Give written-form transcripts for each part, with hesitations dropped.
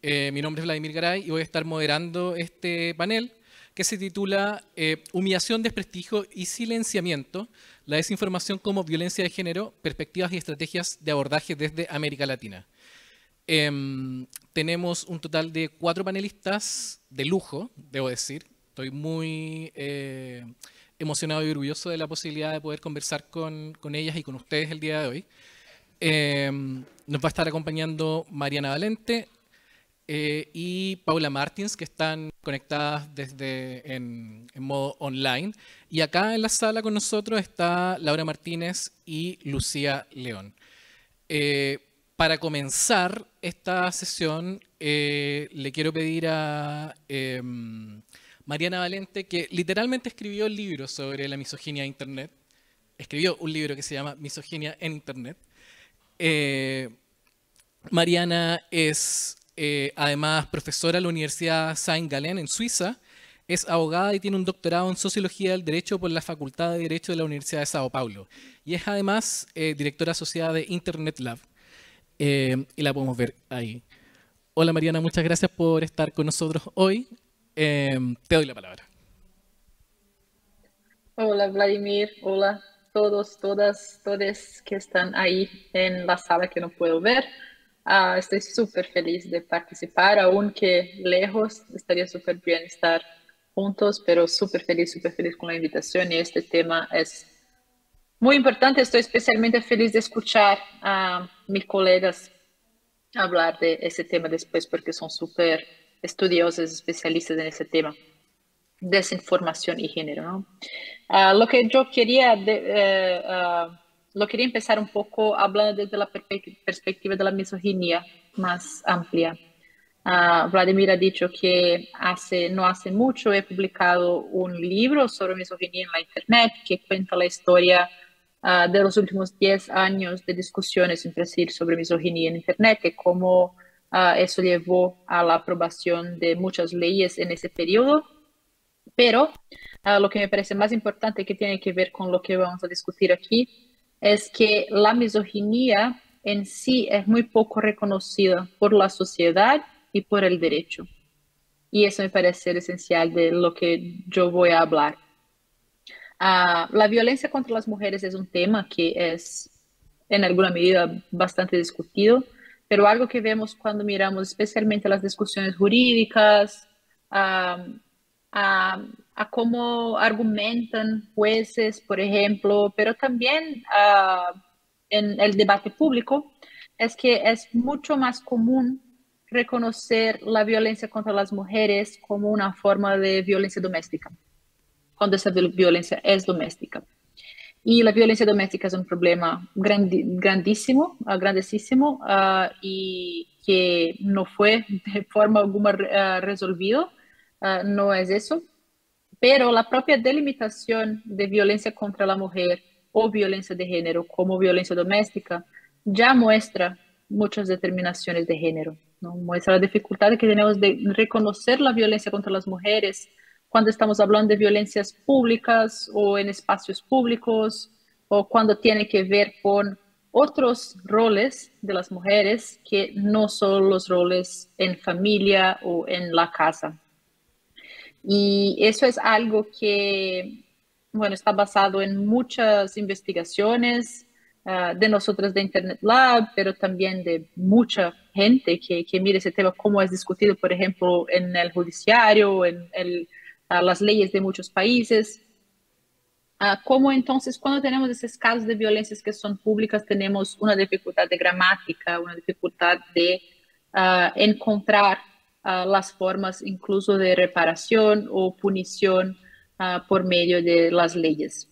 Mi nombre es Vladimir Garay y voy a estar moderando este panel que se titula Humillación, desprestigio y silenciamiento, la desinformación como violencia de género, perspectivas y estrategias de abordaje desde América Latina. Tenemos un total de 4 panelistas de lujo, debo decir. Estoy muy emocionado y orgulloso de la posibilidad de poder conversar con ellas y con ustedes el día de hoy. Nos va a estar acompañando Mariana Valente y Paula Martins, que están conectadas en modo online. Y acá en la sala con nosotros está Laura Martínez y Lucía León. Para comenzar esta sesión, le quiero pedir a Mariana Valente, que literalmente escribió el libro sobre la misoginia en Internet. Escribió un libro que se llama Misoginia en Internet. Mariana es además profesora en la Universidad Saint-Gallen en Suiza. Es abogada y tiene un doctorado en Sociología del Derecho por la Facultad de Derecho de la Universidad de Sao Paulo. Y es además directora asociada de Internet Lab. Y la podemos ver ahí. Hola Mariana, muchas gracias por estar con nosotros hoy. Te doy la palabra. Hola Vladimir, hola todos, todas, todes que están ahí en la sala que no puedo ver. Estoy súper feliz de participar, aunque lejos, estaría súper bien estar juntos, pero súper feliz con la invitación y este tema es muy importante. Estoy especialmente feliz de escuchar a mis colegas hablar de ese tema después porque son súper estudiosos, especialistas en ese tema, desinformación y género, ¿no? Lo que yo quería, lo quería empezar un poco hablando desde la perspectiva de la misoginia más amplia. Vladimir ha dicho que no hace mucho he publicado un libro sobre misoginia en la Internet que cuenta la historia de los últimos 10 años de discusiones entre sí sobre misoginia en Internet y cómo eso llevó a la aprobación de muchas leyes en ese periodo. Pero lo que me parece más importante que tiene que ver con lo que vamos a discutir aquí es que la misoginia en sí es muy poco reconocida por la sociedad y por el derecho. Y eso me parece ser esencial de lo que yo voy a hablar. La violencia contra las mujeres es un tema que es en alguna medida bastante discutido, pero algo que vemos cuando miramos especialmente las discusiones jurídicas, a, a cómo argumentan jueces, por ejemplo, pero también en el debate público, es que es mucho más común reconocer la violencia contra las mujeres como una forma de violencia doméstica, cuando esa violencia es doméstica. Y la violencia doméstica es un problema grandísimo, grandísimo, y que no fue de forma alguna resolvido, no es eso. Pero la propia delimitación de violencia contra la mujer o violencia de género como violencia doméstica ya muestra muchas determinaciones de género, ¿no? Muestra la dificultad que tenemos de reconocer la violencia contra las mujeres cuando estamos hablando de violencias públicas o en espacios públicos o cuando tiene que ver con otros roles de las mujeres que no son los roles en familia o en la casa. Y eso es algo que, bueno, está basado en muchas investigaciones de nosotros de Internet Lab, pero también de mucha gente que mira ese tema, cómo es discutido, por ejemplo, en el judiciario, las leyes de muchos países. Como entonces, cuando tenemos esos casos de violencias que son públicas, tenemos una dificultad de gramática, una dificultad de encontrar las formas incluso de reparación o punición por medio de las leyes.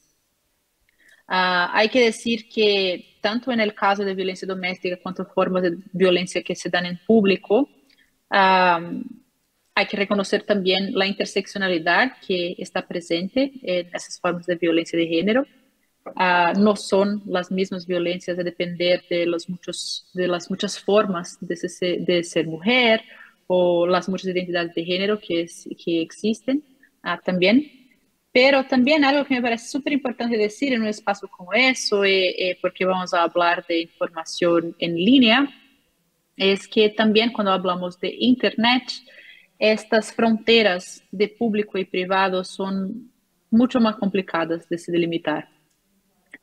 Hay que decir que tanto en el caso de violencia doméstica cuanto formas de violencia que se dan en público, hay que reconocer también la interseccionalidad que está presente en esas formas de violencia de género. No son las mismas violencias a depender de las muchas formas de ser mujer o las muchas identidades de género que existen también. Pero también algo que me parece súper importante decir en un espacio como eso, porque vamos a hablar de información en línea, es que también cuando hablamos de Internet, estas fronteras de público y privado son mucho más complicadas de se delimitar.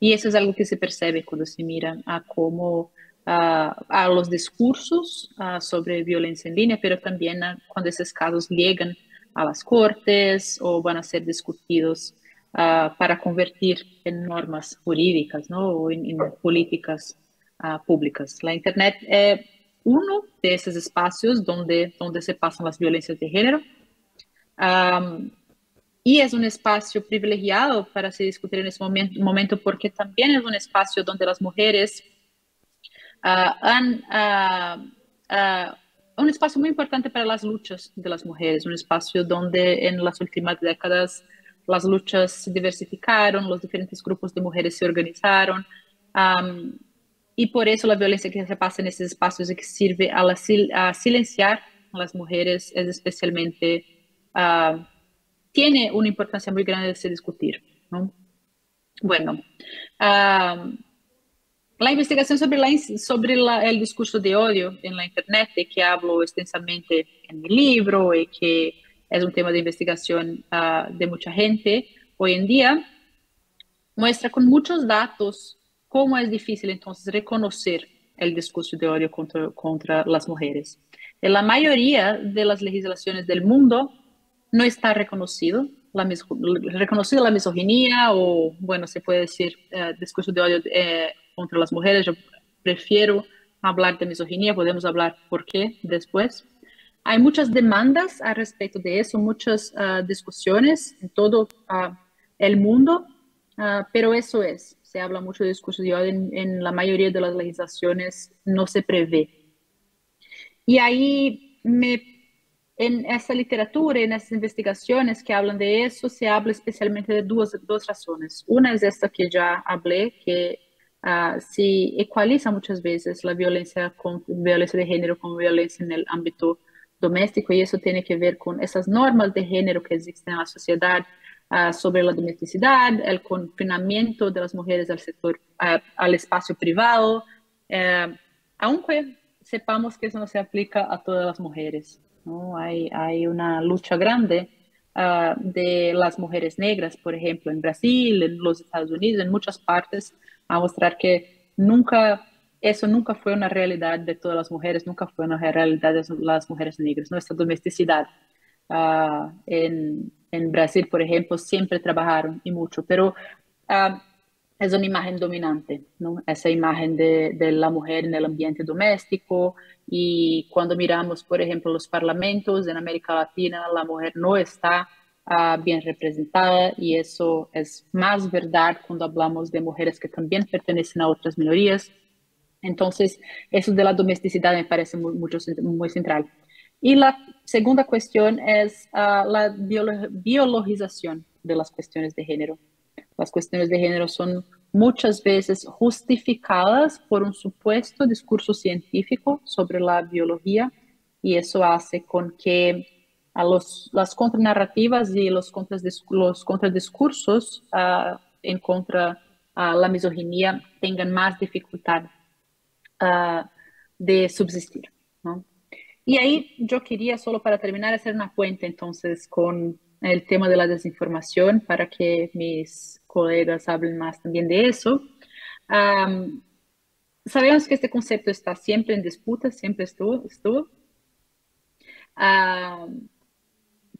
Y eso es algo que se percibe cuando se mira a cómo a los discursos sobre violencia en línea, pero también cuando esos casos llegan a las cortes o van a ser discutidos para convertir en normas jurídicas, ¿no? O en políticas públicas. La Internet es uno de esos espacios donde se pasan las violencias de género. Y es un espacio privilegiado para se discutir en ese momento porque también es un espacio donde las mujeres han un espacio muy importante para las luchas de las mujeres, un espacio donde en las últimas décadas las luchas se diversificaron, los diferentes grupos de mujeres se organizaron, y por eso la violencia que se pasa en esos espacios y que sirve a silenciar a las mujeres es especialmente, tiene una importancia muy grande de se discutir, ¿no? Bueno, la investigación sobre el discurso de odio en la Internet, de que hablo extensamente en mi libro y que es un tema de investigación de mucha gente hoy en día, muestra con muchos datos cómo es difícil entonces reconocer el discurso de odio contra las mujeres. En la mayoría de las legislaciones del mundo no está reconocido la misoginia o, bueno, se puede decir discurso de odio contra las mujeres. Yo prefiero hablar de misoginia, podemos hablar por qué después. Hay muchas demandas al respecto de eso, muchas discusiones en todo el mundo, pero eso es, se habla mucho de discurso de odio en la mayoría de las legislaciones, no se prevé. Y ahí en esa literatura, en esas investigaciones que hablan de eso, se habla especialmente de dos razones. Una es esta que ya hablé, que se ecualiza muchas veces la violencia de género con violencia en el ámbito doméstico, y eso tiene que ver con esas normas de género que existen en la sociedad sobre la domesticidad, el confinamiento de las mujeres al sector, al espacio privado, aunque sepamos que eso no se aplica a todas las mujeres, ¿no? Hay una lucha grande de las mujeres negras, por ejemplo, en Brasil, en los Estados Unidos, en muchas partes, a mostrar que eso nunca fue una realidad de todas las mujeres, nunca fue una realidad de las mujeres negras, nuestra domesticidad. En Brasil, por ejemplo, siempre trabajaron y mucho, pero es una imagen dominante, ¿no? Esa imagen de la mujer en el ambiente doméstico, y cuando miramos, por ejemplo, los parlamentos en América Latina, la mujer no está bien representada, y eso es más verdad cuando hablamos de mujeres que también pertenecen a otras minorías. Entonces, eso de la domesticidad me parece muy central. Y la segunda cuestión es la biologización de las cuestiones de género. Las cuestiones de género son muchas veces justificadas por un supuesto discurso científico sobre la biología, y eso hace con que las contranarrativas y los contradiscursos en contra la misoginia tengan más dificultad de subsistir, ¿no? Y ahí yo quería, solo para terminar, hacer una puente entonces con el tema de la desinformación para que mis colegas hablen más también de eso. Sabemos que este concepto está siempre en disputa, siempre estuvo.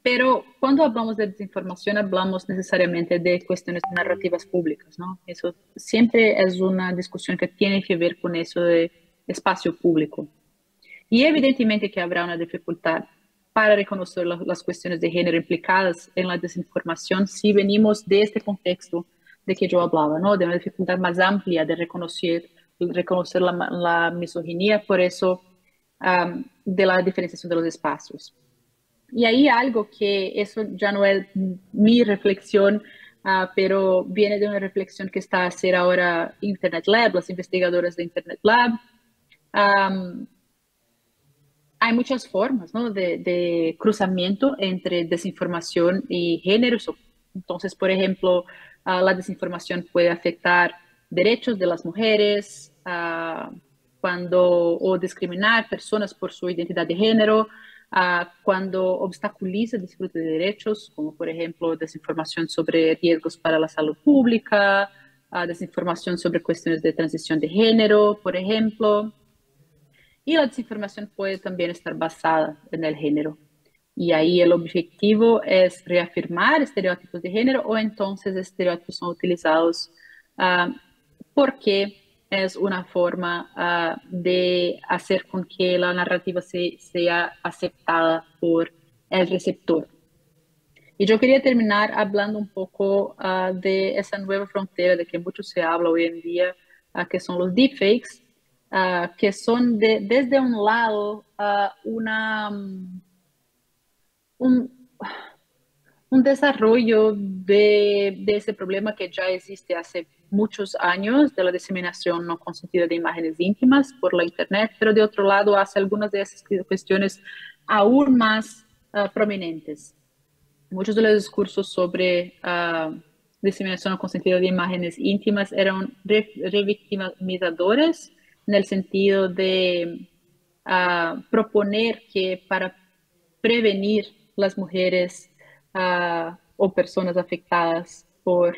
Pero cuando hablamos de desinformación, hablamos necesariamente de cuestiones de narrativas públicas, ¿no? Eso siempre es una discusión que tiene que ver con eso de espacio público. Y evidentemente que habrá una dificultad para reconocer las cuestiones de género implicadas en la desinformación si venimos de este contexto de que yo hablaba, ¿no? De una dificultad más amplia de reconocer la misoginia, por eso de la diferenciación de los espacios. Y ahí algo que eso ya no es mi reflexión, pero viene de una reflexión que está a hacer ahora Internet Lab, las investigadoras de Internet Lab. Hay muchas formas, ¿no?, de cruzamiento entre desinformación y género. Entonces, por ejemplo, la desinformación puede afectar derechos de las mujeres, o discriminar personas por su identidad de género, cuando obstaculiza el disfrute de derechos, como por ejemplo desinformación sobre riesgos para la salud pública, desinformación sobre cuestiones de transición de género, por ejemplo. Y la desinformación puede también estar basada en el género. Y ahí el objetivo es reafirmar estereotipos de género o entonces estereotipos son utilizados porque es una forma de hacer con que la narrativa sea aceptada por el receptor. Y yo quería terminar hablando un poco de esa nueva frontera de que mucho se habla hoy en día, que son los deepfakes, que son desde un lado un, un desarrollo de ese problema que ya existe hace muchos años de la diseminación no consentida de imágenes íntimas por la Internet, pero de otro lado hace algunas de esas cuestiones aún más prominentes. Muchos de los discursos sobre diseminación no consentida de imágenes íntimas eran revictimizadores en el sentido de proponer que para prevenir las mujeres o personas afectadas por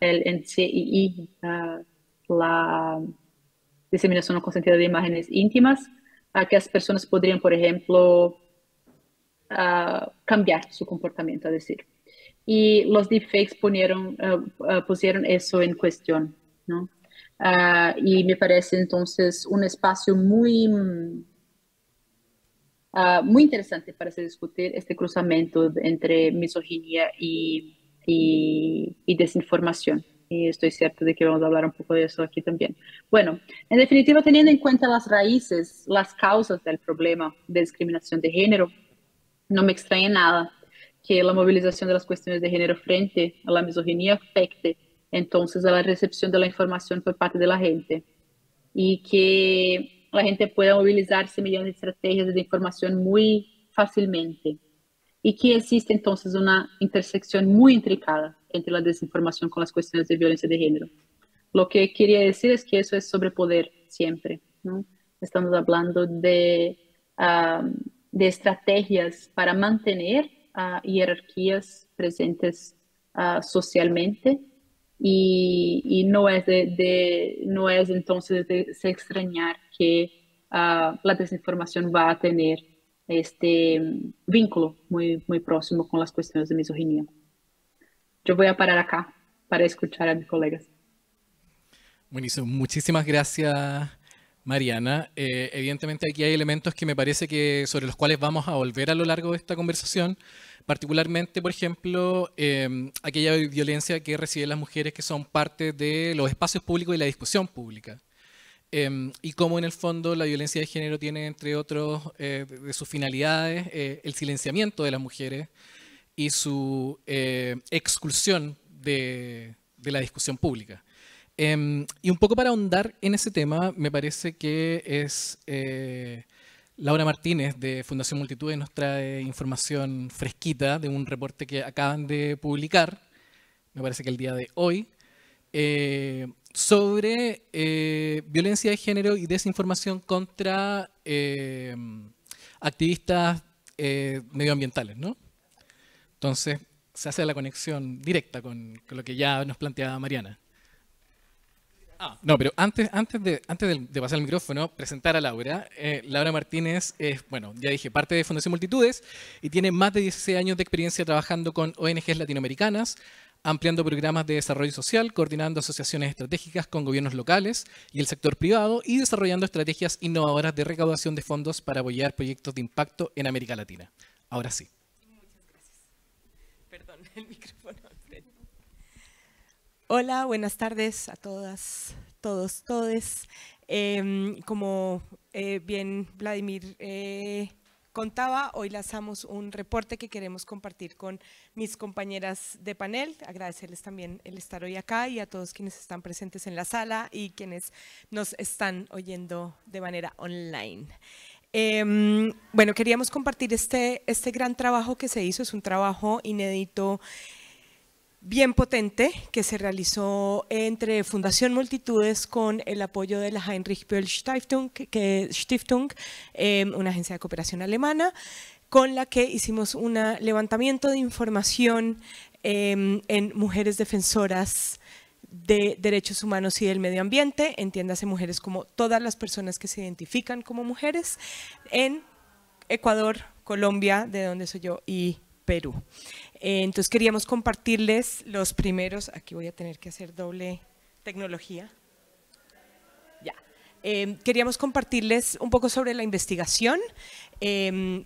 el NCII, la diseminación no consentida de imágenes íntimas, que las personas podrían, por ejemplo, cambiar su comportamiento, es decir. Y los deepfakes pusieron eso en cuestión, ¿no? Y me parece entonces un espacio muy interesante para se discutir este cruzamiento entre misoginia y desinformación. Y estoy cierta de que vamos a hablar un poco de eso aquí también. Bueno, en definitiva, teniendo en cuenta las raíces, las causas del problema de discriminación de género, no me extraña nada que la movilización de las cuestiones de género frente a la misoginia afecte entonces a la recepción de la información por parte de la gente y que la gente pueda movilizarse mediante estrategias de información muy fácilmente y que existe entonces una intersección muy intricada entre la desinformación con las cuestiones de violencia de género. Lo que quería decir es que eso es sobre poder siempre, ¿no? Estamos hablando de estrategias para mantener jerarquías presentes socialmente y no es no es entonces de se extrañar que la desinformación va a tener este vínculo muy próximo con las cuestiones de misoginia. Yo voy a parar acá para escuchar a mis colegas. Buenísimo, muchísimas gracias, Mariana. Evidentemente aquí hay elementos que me parece que sobre los cuales vamos a volver a lo largo de esta conversación, particularmente, por ejemplo, aquella violencia que reciben las mujeres que son parte de los espacios públicos y la discusión pública. Y cómo en el fondo la violencia de género tiene, entre otros de sus finalidades, el silenciamiento de las mujeres y su exclusión de la discusión pública. Y un poco para ahondar en ese tema, me parece que es Laura Martínez de Fundación Multitudes nos trae información fresquita de un reporte que acaban de publicar, me parece que el día de hoy, sobre violencia de género y desinformación contra activistas medioambientales, ¿no? Entonces, se hace la conexión directa con lo que ya nos planteaba Mariana. No, pero antes de pasar el micrófono, presentar a Laura. Laura Martínez es, bueno, ya dije, parte de Fundación Multitudes y tiene más de 16 años de experiencia trabajando con ONGs latinoamericanas, ampliando programas de desarrollo social, coordinando asociaciones estratégicas con gobiernos locales y el sector privado y desarrollando estrategias innovadoras de recaudación de fondos para apoyar proyectos de impacto en América Latina. Ahora sí. Muchas gracias. Perdón, el micrófono. Hola, buenas tardes a todas, todos, todes. Como bien Vladimir contaba, hoy lanzamos un reporte que queremos compartir con mis compañeras de panel. Agradecerles también el estar hoy acá y a todos quienes están presentes en la sala y quienes nos están oyendo de manera online. Bueno, queríamos compartir este gran trabajo que se hizo. Es un trabajo inédito bien potente que se realizó entre Fundación Multitudes con el apoyo de la Heinrich Böll Stiftung, una agencia de cooperación alemana, con la que hicimos un levantamiento de información en mujeres defensoras de derechos humanos y del medio ambiente, entiéndase mujeres como todas las personas que se identifican como mujeres, en Ecuador, Colombia, de donde soy yo, y Perú. Entonces queríamos compartirles los primeros, aquí voy a tener que hacer doble tecnología. Ya. Queríamos compartirles un poco sobre la investigación,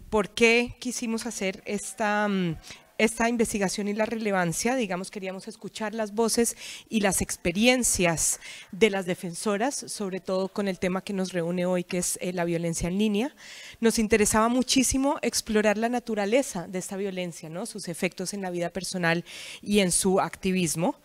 por qué quisimos hacer esta investigación y la relevancia. Digamos, queríamos escuchar las voces y las experiencias de las defensoras, sobre todo con el tema que nos reúne hoy, que es la violencia en línea. Nos interesaba muchísimo explorar la naturaleza de esta violencia, ¿no? Sus efectos en la vida personal y en su activismo.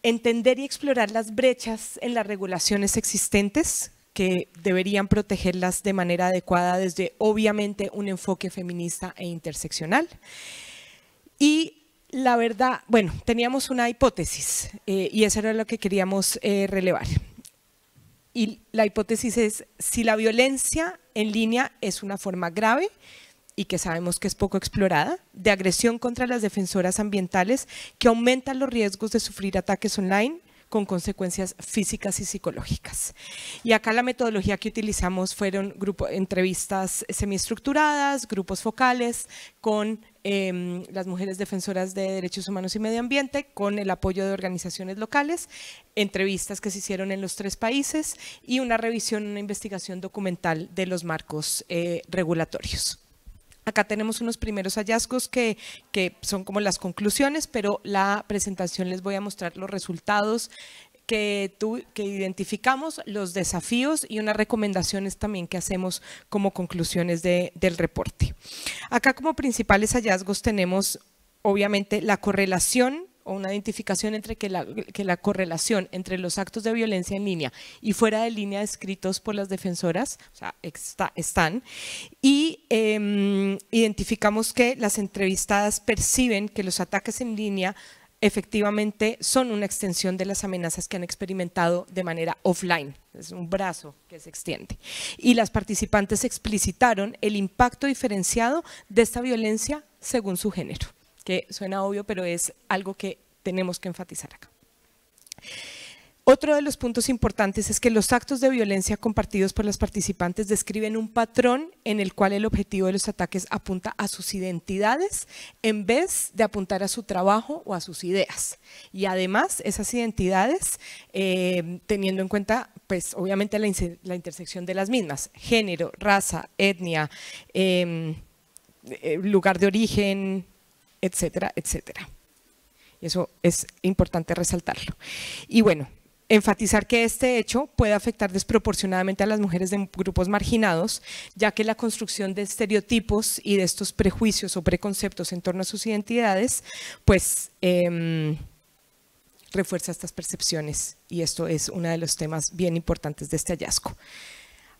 Entender y explorar las brechas en las regulaciones existentes, que deberían protegerlas de manera adecuada desde, obviamente, un enfoque feminista e interseccional. Y la verdad, bueno, teníamos una hipótesis y eso era lo que queríamos relevar. Y la hipótesis es, si la violencia en línea es una forma grave y que sabemos que es poco explorada, de agresión contra las defensoras ambientales que aumentan los riesgos de sufrir ataques online con consecuencias físicas y psicológicas. Y acá la metodología que utilizamos fueron entrevistas semiestructuradas, grupos focales con las mujeres defensoras de derechos humanos y medio ambiente, con el apoyo de organizaciones locales, entrevistas que se hicieron en los 3 países y una revisión, una investigación documental de los marcos regulatorios. Acá tenemos unos primeros hallazgos que son como las conclusiones, pero la presentación les voy a mostrar los resultados que identificamos, los desafíos y unas recomendaciones también que hacemos como conclusiones del reporte. Acá como principales hallazgos tenemos obviamente la correlación o una identificación entre que la correlación entre los actos de violencia en línea y fuera de línea descritos por las defensoras, o sea, están, y identificamos que las entrevistadas perciben que los ataques en línea efectivamente son una extensión de las amenazas que han experimentado de manera offline, es un brazo que se extiende. Y las participantes explicitaron el impacto diferenciado de esta violencia según su género, que suena obvio, pero es algo que tenemos que enfatizar acá. Otro de los puntos importantes es que los actos de violencia compartidos por las participantes describen un patrón en el cual el objetivo de los ataques apunta a sus identidades en vez de apuntar a su trabajo o a sus ideas. Y además esas identidades, teniendo en cuenta, pues obviamente la intersección de las mismas, género, raza, etnia, lugar de origen, etcétera, etcétera. Y eso es importante resaltarlo. Y bueno, enfatizar que este hecho puede afectar desproporcionadamente a las mujeres de grupos marginados, ya que la construcción de estereotipos y de estos prejuicios o preconceptos en torno a sus identidades, pues refuerza estas percepciones, y esto es uno de los temas bien importantes de este hallazgo.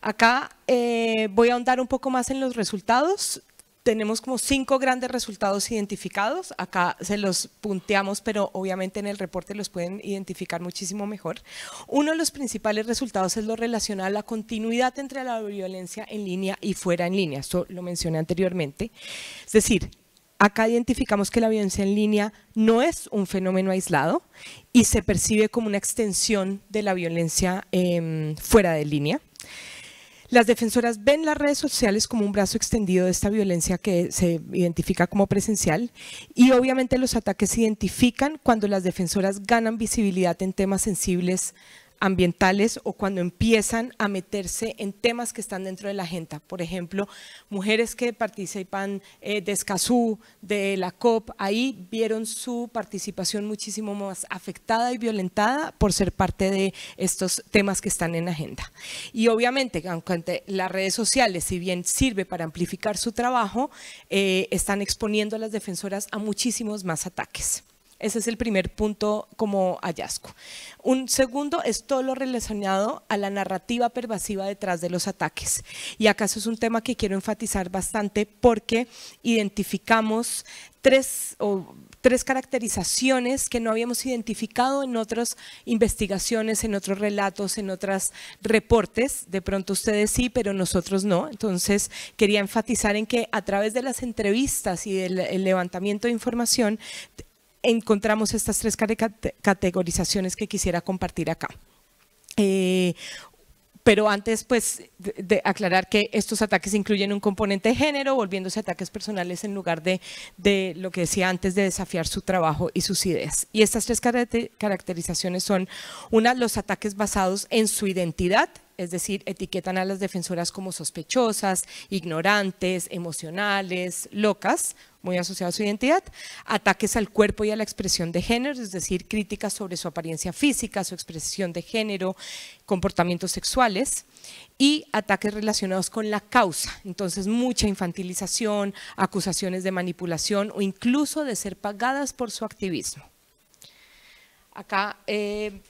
Acá voy a ahondar un poco más en los resultados. Tenemos como 5 grandes resultados identificados, acá se los punteamos, pero obviamente en el reporte los pueden identificar muchísimo mejor. Uno de los principales resultados es lo relacionado a la continuidad entre la violencia en línea y fuera en línea, esto lo mencioné anteriormente. Es decir, acá identificamos que la violencia en línea no es un fenómeno aislado y se percibe como una extensión de la violencia fuera de línea. Las defensoras ven las redes sociales como un brazo extendido de esta violencia que se identifica como presencial, y obviamente los ataques se identifican cuando las defensoras ganan visibilidad en temas sensibles ambientales o cuando empiezan a meterse en temas que están dentro de la agenda. Por ejemplo, mujeres que participan de Escazú, de la COP, ahí vieron su participación muchísimo más afectada y violentada por ser parte de estos temas que están en agenda. Y obviamente, aunque las redes sociales, si bien sirve para amplificar su trabajo, están exponiendo a las defensoras a muchísimos más ataques. Ese es el primer punto como hallazgo. Un segundo es todo lo relacionado a la narrativa pervasiva detrás de los ataques. Y acaso es un tema que quiero enfatizar bastante porque identificamos tres caracterizaciones que no habíamos identificado en otras investigaciones, en otros relatos, en otros reportes. De pronto ustedes sí, pero nosotros no. Entonces quería enfatizar en que a través de las entrevistas y del levantamiento de información encontramos estas tres categorizaciones que quisiera compartir acá. Pero antes, pues, de aclarar que estos ataques incluyen un componente de género, volviéndose ataques personales en lugar de lo que decía antes, de desafiar su trabajo y sus ideas. Y estas tres caracterizaciones son, una, los ataques basados en su identidad, es decir, etiquetan a las defensoras como sospechosas, ignorantes, emocionales, locas, muy asociados a su identidad, ataques al cuerpo y a la expresión de género, es decir, críticas sobre su apariencia física, su expresión de género, comportamientos sexuales, y ataques relacionados con la causa, entonces mucha infantilización, acusaciones de manipulación o incluso de ser pagadas por su activismo. Acá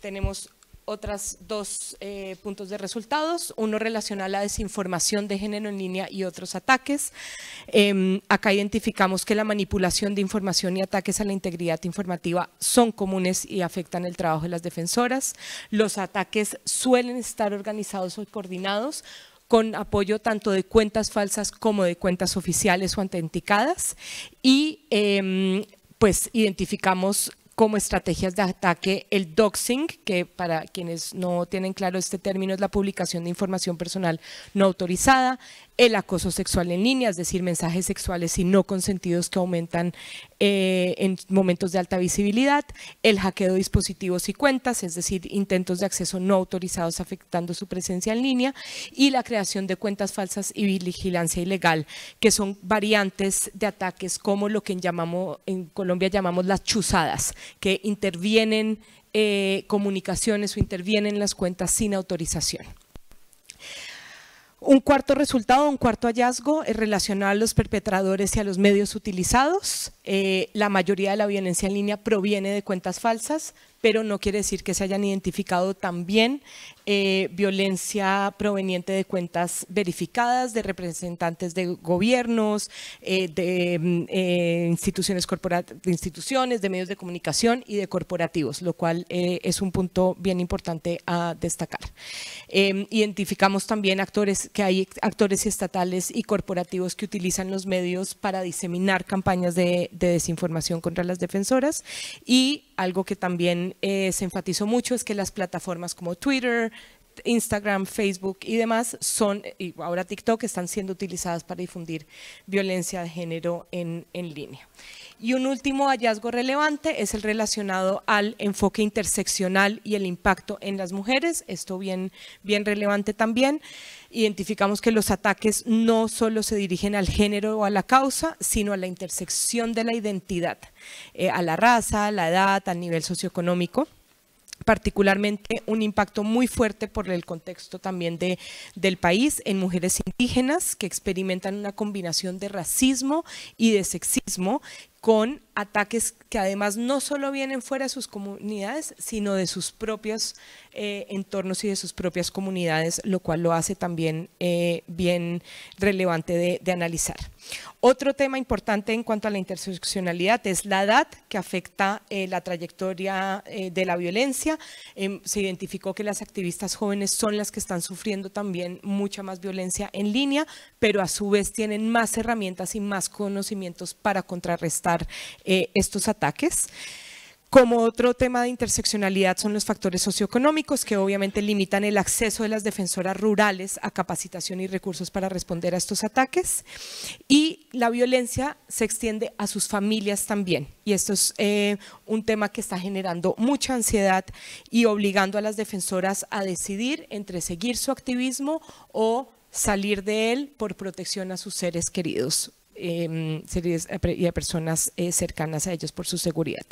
tenemos otros dos puntos de resultados, uno relacionado a la desinformación de género en línea y otros ataques. Acá identificamos que la manipulación de información y ataques a la integridad informativa son comunes y afectan el trabajo de las defensoras. Los ataques suelen estar organizados o coordinados con apoyo tanto de cuentas falsas como de cuentas oficiales o autenticadas, y pues identificamos como estrategias de ataque el doxing, que para quienes no tienen claro este término es la publicación de información personal no autorizada, el acoso sexual en línea, es decir, mensajes sexuales y no consentidos que aumentan en momentos de alta visibilidad, el hackeo de dispositivos y cuentas, es decir, intentos de acceso no autorizados afectando su presencia en línea, y la creación de cuentas falsas y vigilancia ilegal, que son variantes de ataques como lo que en Colombia llamamos las chuzadas, que intervienen comunicaciones o intervienen las cuentas sin autorización. Un cuarto resultado, un cuarto hallazgo es relacionado a los perpetradores y a los medios utilizados. La mayoría de la violencia en línea proviene de cuentas falsas, pero no quiere decir que se hayan identificado también violencia proveniente de cuentas verificadas, de representantes de gobiernos, de instituciones, de medios de comunicación y de corporativos, lo cual es un punto bien importante a destacar. Identificamos también que hay actores estatales y corporativos que utilizan los medios para diseminar campañas de desinformación contra las defensoras, y algo que también se enfatizó mucho es que las plataformas como Twitter, Instagram, Facebook y demás y ahora TikTok están siendo utilizadas para difundir violencia de género en línea. Y un último hallazgo relevante es el relacionado al enfoque interseccional y el impacto en las mujeres, esto bien relevante también. Identificamos que los ataques no solo se dirigen al género o a la causa, sino a la intersección de la identidad, a la raza, a la edad, al nivel socioeconómico. Particularmente un impacto muy fuerte por el contexto también del país en mujeres indígenas que experimentan una combinación de racismo y de sexismo, con ataques que además no solo vienen fuera de sus comunidades, sino de sus propios entornos y de sus propias comunidades, lo cual lo hace también bien relevante de analizar. Otro tema importante en cuanto a la interseccionalidad es la edad, que afecta la trayectoria de la violencia. Se identificó que las activistas jóvenes son las que están sufriendo también mucha más violencia en línea, pero a su vez tienen más herramientas y más conocimientos para contrarrestar estos ataques. Como otro tema de interseccionalidad son los factores socioeconómicos, que obviamente limitan el acceso de las defensoras rurales a capacitación y recursos para responder a estos ataques, y la violencia se extiende a sus familias también, y esto es un tema que está generando mucha ansiedad y obligando a las defensoras a decidir entre seguir su activismo o salir de él por protección a sus seres queridos y a personas cercanas a ellos por su seguridad.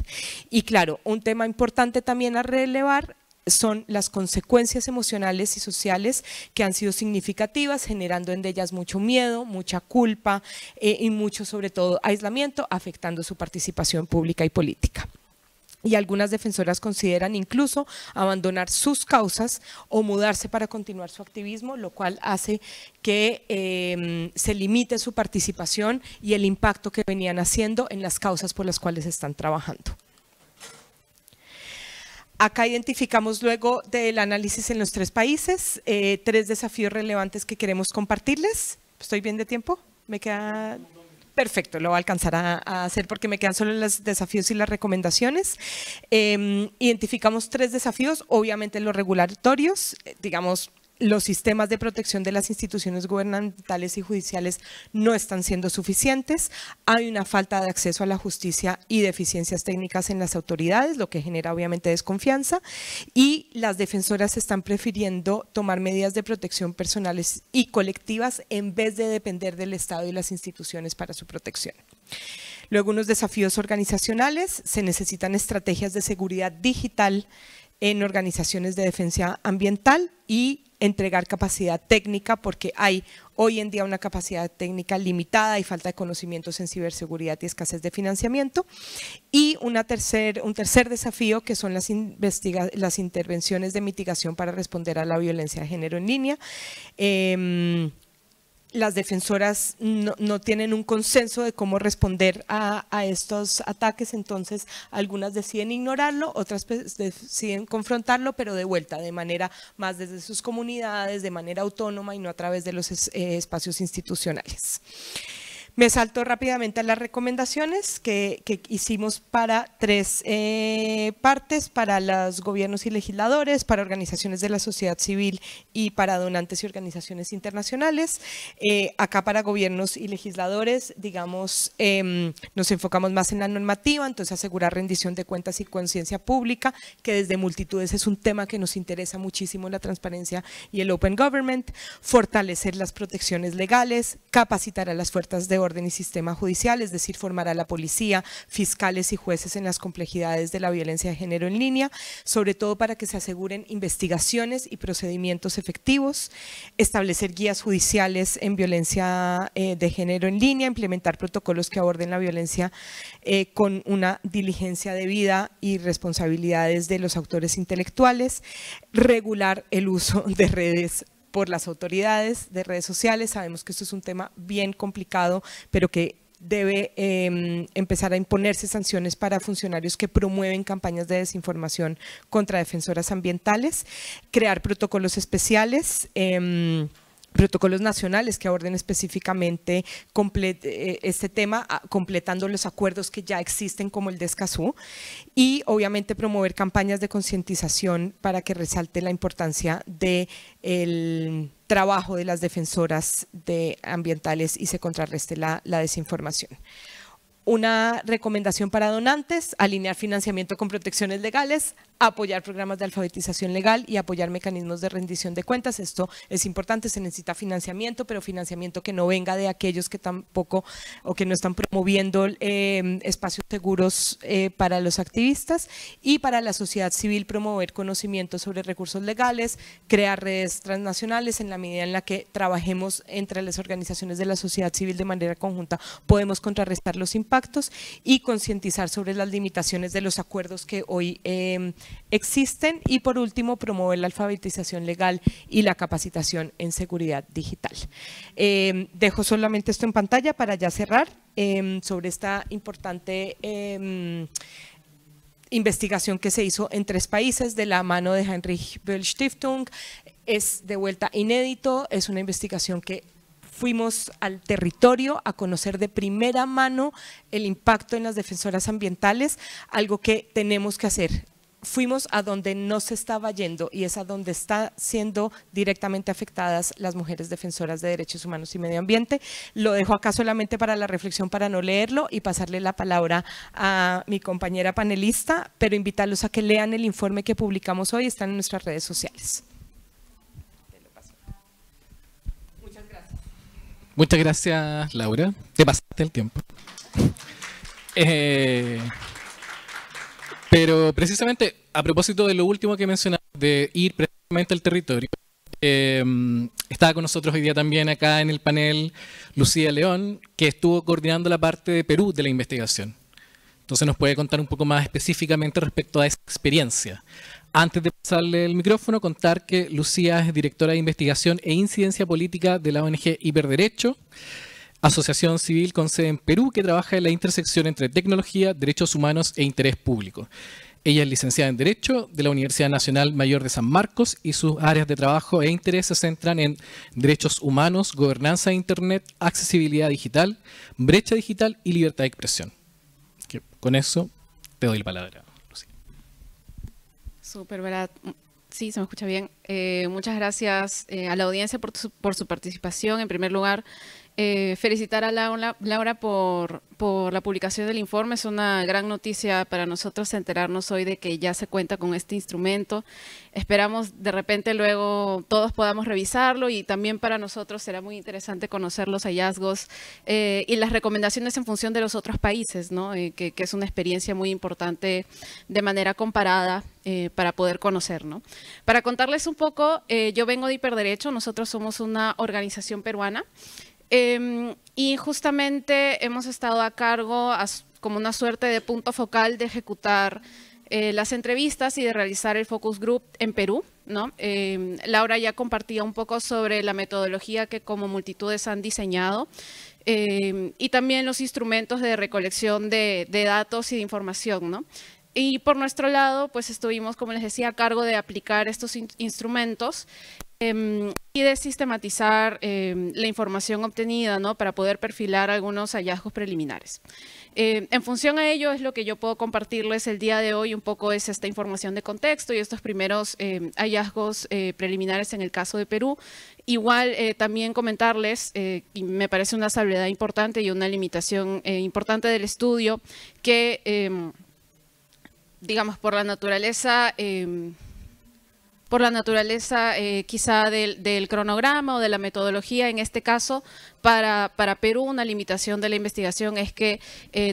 Y claro, un tema importante también a relevar son las consecuencias emocionales y sociales que han sido significativas, generando en ellas mucho miedo, mucha culpa y mucho, sobre todo, aislamiento, afectando su participación pública y política. y algunas defensoras consideran incluso abandonar sus causas o mudarse para continuar su activismo, lo cual hace que se limite su participación y el impacto que venían haciendo en las causas por las cuales están trabajando. Acá identificamos luego del análisis en los 3 países, 3 desafíos relevantes que queremos compartirles. ¿Estoy bien de tiempo? ¿Me queda...? Perfecto, lo voy a alcanzar a hacer porque me quedan solo los desafíos y las recomendaciones. Identificamos 3 desafíos, obviamente los regulatorios, digamos, los sistemas de protección de las instituciones gubernamentales y judiciales no están siendo suficientes, hay una falta de acceso a la justicia y deficiencias técnicas en las autoridades, lo que genera obviamente desconfianza, y las defensoras están prefiriendo tomar medidas de protección personales y colectivas en vez de depender del Estado y las instituciones para su protección. Luego, unos desafíos organizacionales, se necesitan estrategias de seguridad digital en organizaciones de defensa ambiental y entregar capacidad técnica, porque hay hoy en día una capacidad técnica limitada y falta de conocimientos en ciberseguridad y escasez de financiamiento. Y un tercer desafío, que son las intervenciones de mitigación para responder a la violencia de género en línea. Las defensoras no tienen un consenso de cómo responder a estos ataques, entonces algunas deciden ignorarlo, otras deciden confrontarlo, pero de vuelta, de manera más desde sus comunidades, de manera autónoma y no a través de los espacios institucionales. Me salto rápidamente a las recomendaciones que hicimos para 3 partes, para los gobiernos y legisladores, para organizaciones de la sociedad civil y para donantes y organizaciones internacionales. Acá para gobiernos y legisladores, digamos, nos enfocamos más en la normativa, entonces asegurar rendición de cuentas y conciencia pública, que desde multitudes es un tema que nos interesa muchísimo, la transparencia y el open government, fortalecer las protecciones legales, capacitar a las fuerzas de orden y sistema judicial, es decir, formar a la policía, fiscales y jueces en las complejidades de la violencia de género en línea, sobre todo para que se aseguren investigaciones y procedimientos efectivos, establecer guías judiciales en violencia de género en línea, implementar protocolos que aborden la violencia con una diligencia debida y responsabilidades de los autores intelectuales, regular el uso de redes por las autoridades de redes sociales. Sabemos que esto es un tema bien complicado, pero que debe empezar a imponerse sanciones para funcionarios que promueven campañas de desinformación contra defensoras ambientales, crear protocolos especiales, protocolos nacionales que aborden específicamente este tema, completando los acuerdos que ya existen como el de Escazú, y obviamente promover campañas de concientización para que resalte la importancia del trabajo de las defensoras ambientales y se contrarreste la desinformación. Una recomendación para donantes: alinear financiamiento con protecciones legales, apoyar programas de alfabetización legal y apoyar mecanismos de rendición de cuentas. Esto es importante, se necesita financiamiento, pero financiamiento que no venga de aquellos que tampoco o que no están promoviendo espacios seguros para los activistas, y para la sociedad civil promover conocimiento sobre recursos legales, crear redes transnacionales. En la medida en la que trabajemos entre las organizaciones de la sociedad civil de manera conjunta, podemos contrarrestar los impactos, y concientizar sobre las limitaciones de los acuerdos que hoy existen, y por último promover la alfabetización legal y la capacitación en seguridad digital. Dejo solamente esto en pantalla para ya cerrar sobre esta importante investigación que se hizo en 3 países de la mano de Heinrich Böll Stiftung. Es de vuelta inédito, es una investigación que fuimos al territorio a conocer de primera mano el impacto en las defensoras ambientales, algo que tenemos que hacer. Fuimos a donde no se estaba yendo, y es a donde están siendo directamente afectadas las mujeres defensoras de derechos humanos y medio ambiente. Lo dejo acá solamente para la reflexión, para no leerlo y pasarle la palabra a mi compañera panelista, pero invitarlos a que lean el informe que publicamos hoy, están en nuestras redes sociales. Muchas gracias, Laura. Te pasaste el tiempo. Pero precisamente a propósito de lo último que mencionaba, de ir precisamente al territorio, estaba con nosotros hoy día también acá en el panel Lucía León, que estuvo coordinando la parte de Perú de la investigación. Entonces nos puede contar un poco más específicamente respecto a esa experiencia. Antes de pasarle el micrófono, contar que Lucía es directora de investigación e incidencia política de la ONG Hiperderecho, asociación civil con sede en Perú que trabaja en la intersección entre tecnología, derechos humanos e interés público. Ella es licenciada en Derecho de la Universidad Nacional Mayor de San Marcos y sus áreas de trabajo e interés se centran en derechos humanos, gobernanza de Internet, accesibilidad digital, brecha digital y libertad de expresión. Con eso te doy la palabra, Lucía. Súper, ¿verdad? Sí, se me escucha bien. Muchas gracias a la audiencia por su participación. En primer lugar, felicitar a Laura por la publicación del informe. Es una gran noticia para nosotros enterarnos hoy de que ya se cuenta con este instrumento. Esperamos de repente luego todos podamos revisarlo y también para nosotros será muy interesante conocer los hallazgos y las recomendaciones en función de los otros países, ¿no? Que es una experiencia muy importante de manera comparada para poder conocer, ¿no? Para contarles un poco, yo vengo de Hiperderecho, nosotros somos una organización peruana. Y justamente hemos estado a cargo como una suerte de punto focal de ejecutar las entrevistas y de realizar el focus group en Perú, ¿no? Laura ya compartía un poco sobre la metodología que como multitudes han diseñado y también los instrumentos de recolección de datos y de información, ¿no? Y por nuestro lado, pues estuvimos, como les decía, a cargo de aplicar estos instrumentos y de sistematizar la información obtenida, ¿no? Para poder perfilar algunos hallazgos preliminares. En función a ello es lo que yo puedo compartirles el día de hoy, un poco es esta información de contexto y estos primeros hallazgos preliminares en el caso de Perú. Igual también comentarles, y me parece una salvedad importante y una limitación importante del estudio, que digamos por la naturaleza quizá del cronograma o de la metodología, en este caso, para Perú una limitación de la investigación es que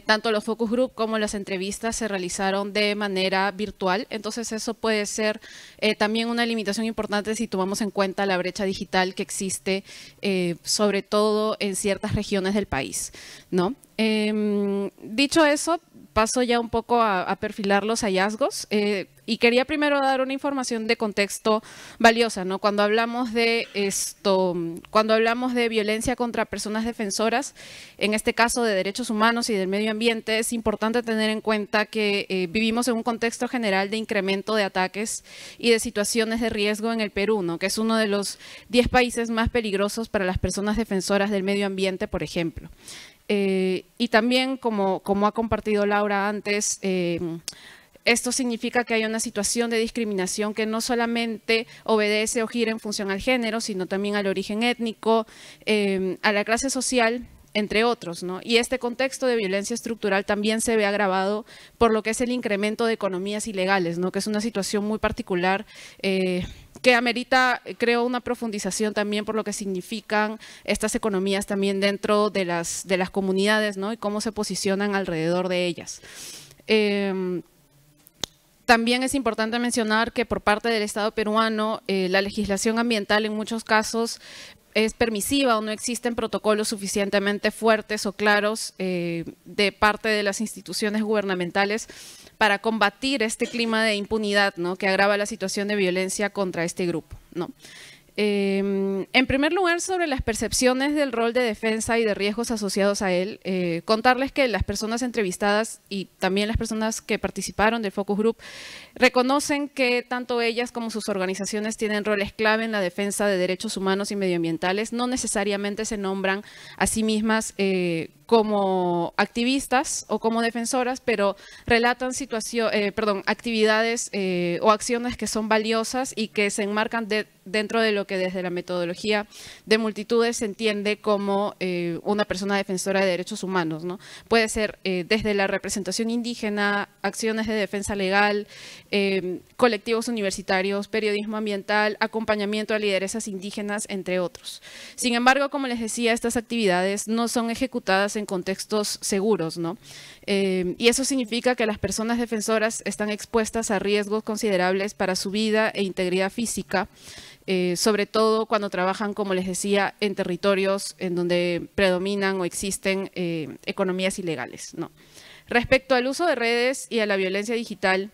tanto los focus group como las entrevistas se realizaron de manera virtual, entonces eso puede ser también una limitación importante si tomamos en cuenta la brecha digital que existe sobre todo en ciertas regiones del país, ¿no? Dicho eso, paso ya un poco a perfilar los hallazgos y quería primero dar una información de contexto valiosa, ¿no? Cuando hablamos de violencia contra personas defensoras, en este caso de derechos humanos y del medio ambiente, es importante tener en cuenta que vivimos en un contexto general de incremento de ataques y de situaciones de riesgo en el Perú, ¿no? Que es uno de los 10 países más peligrosos para las personas defensoras del medio ambiente, por ejemplo. Y también, como ha compartido Laura antes, esto significa que hay una situación de discriminación que no solamente obedece o gira en función al género, sino también al origen étnico, a la clase social, entre otros, ¿no? Y este contexto de violencia estructural también se ve agravado por lo que es el incremento de economías ilegales, ¿no? Que es una situación muy particular que amerita, creo, una profundización también por lo que significan estas economías también dentro de las comunidades, ¿no? Y cómo se posicionan alrededor de ellas. También es importante mencionar que por parte del Estado peruano, la legislación ambiental en muchos casos es permisiva o no existen protocolos suficientemente fuertes o claros de parte de las instituciones gubernamentales para combatir este clima de impunidad, ¿no? Que agrava la situación de violencia contra este grupo, ¿no? En primer lugar, sobre las percepciones del rol de defensa y de riesgos asociados a él, contarles que las personas entrevistadas y también las personas que participaron del Focus Group reconocen que tanto ellas como sus organizaciones tienen roles clave en la defensa de derechos humanos y medioambientales. No necesariamente se nombran a sí mismas como activistas o como defensoras, pero relatan actividades o acciones que son valiosas y que se enmarcan dentro de lo que desde la metodología de multitudes se entiende como una persona defensora de derechos humanos, ¿no? Puede ser desde la representación indígena, acciones de defensa legal, colectivos universitarios, periodismo ambiental, acompañamiento a lideresas indígenas, entre otros. Sin embargo, como les decía, estas actividades no son ejecutadas en contextos seguros, ¿no? Y eso significa que las personas defensoras están expuestas a riesgos considerables para su vida e integridad física, sobre todo cuando trabajan, como les decía, en territorios en donde predominan o existen economías ilegales, ¿no? Respecto al uso de redes y a la violencia digital,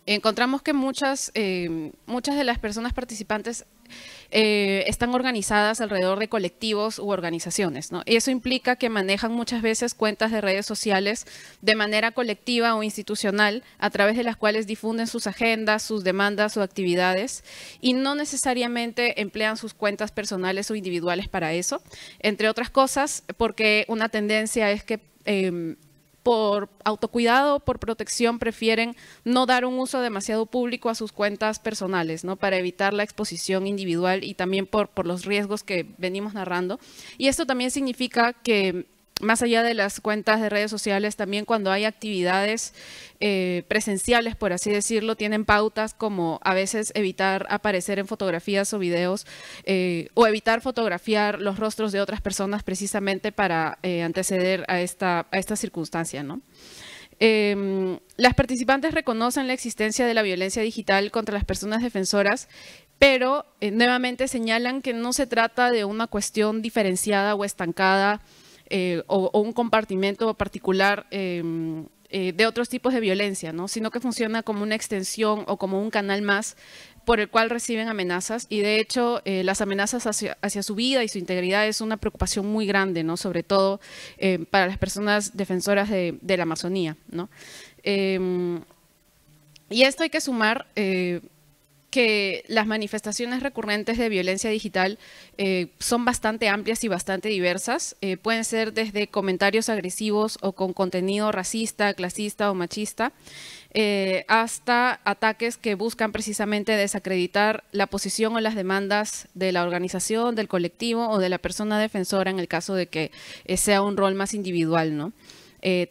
encontramos que muchas de las personas participantes están organizadas alrededor de colectivos u organizaciones, ¿no? Y eso implica que manejan muchas veces cuentas de redes sociales de manera colectiva o institucional, a través de las cuales difunden sus agendas, sus demandas o actividades, y no necesariamente emplean sus cuentas personales o individuales para eso, entre otras cosas, porque una tendencia es que por autocuidado, por protección, prefieren no dar un uso demasiado público a sus cuentas personales, ¿no? Para evitar la exposición individual y también por los riesgos que venimos narrando. Y esto también significa que, más allá de las cuentas de redes sociales, también cuando hay actividades presenciales, por así decirlo, tienen pautas como a veces evitar aparecer en fotografías o videos o evitar fotografiar los rostros de otras personas precisamente para anteceder a esta circunstancia, ¿no? Las participantes reconocen la existencia de la violencia digital contra las personas defensoras, pero nuevamente señalan que no se trata de una cuestión diferenciada o estancada o un compartimento particular de otros tipos de violencia, ¿no? Sino que funciona como una extensión o como un canal más por el cual reciben amenazas, y de hecho las amenazas hacia su vida y su integridad es una preocupación muy grande, ¿no? Sobre todo para las personas defensoras de la Amazonía, ¿no? Y esto hay que sumar que las manifestaciones recurrentes de violencia digital son bastante amplias y bastante diversas. Pueden ser desde comentarios agresivos o con contenido racista, clasista o machista, hasta ataques que buscan precisamente desacreditar la posición o las demandas de la organización, del colectivo o de la persona defensora en el caso de que sea un rol más individual, ¿no?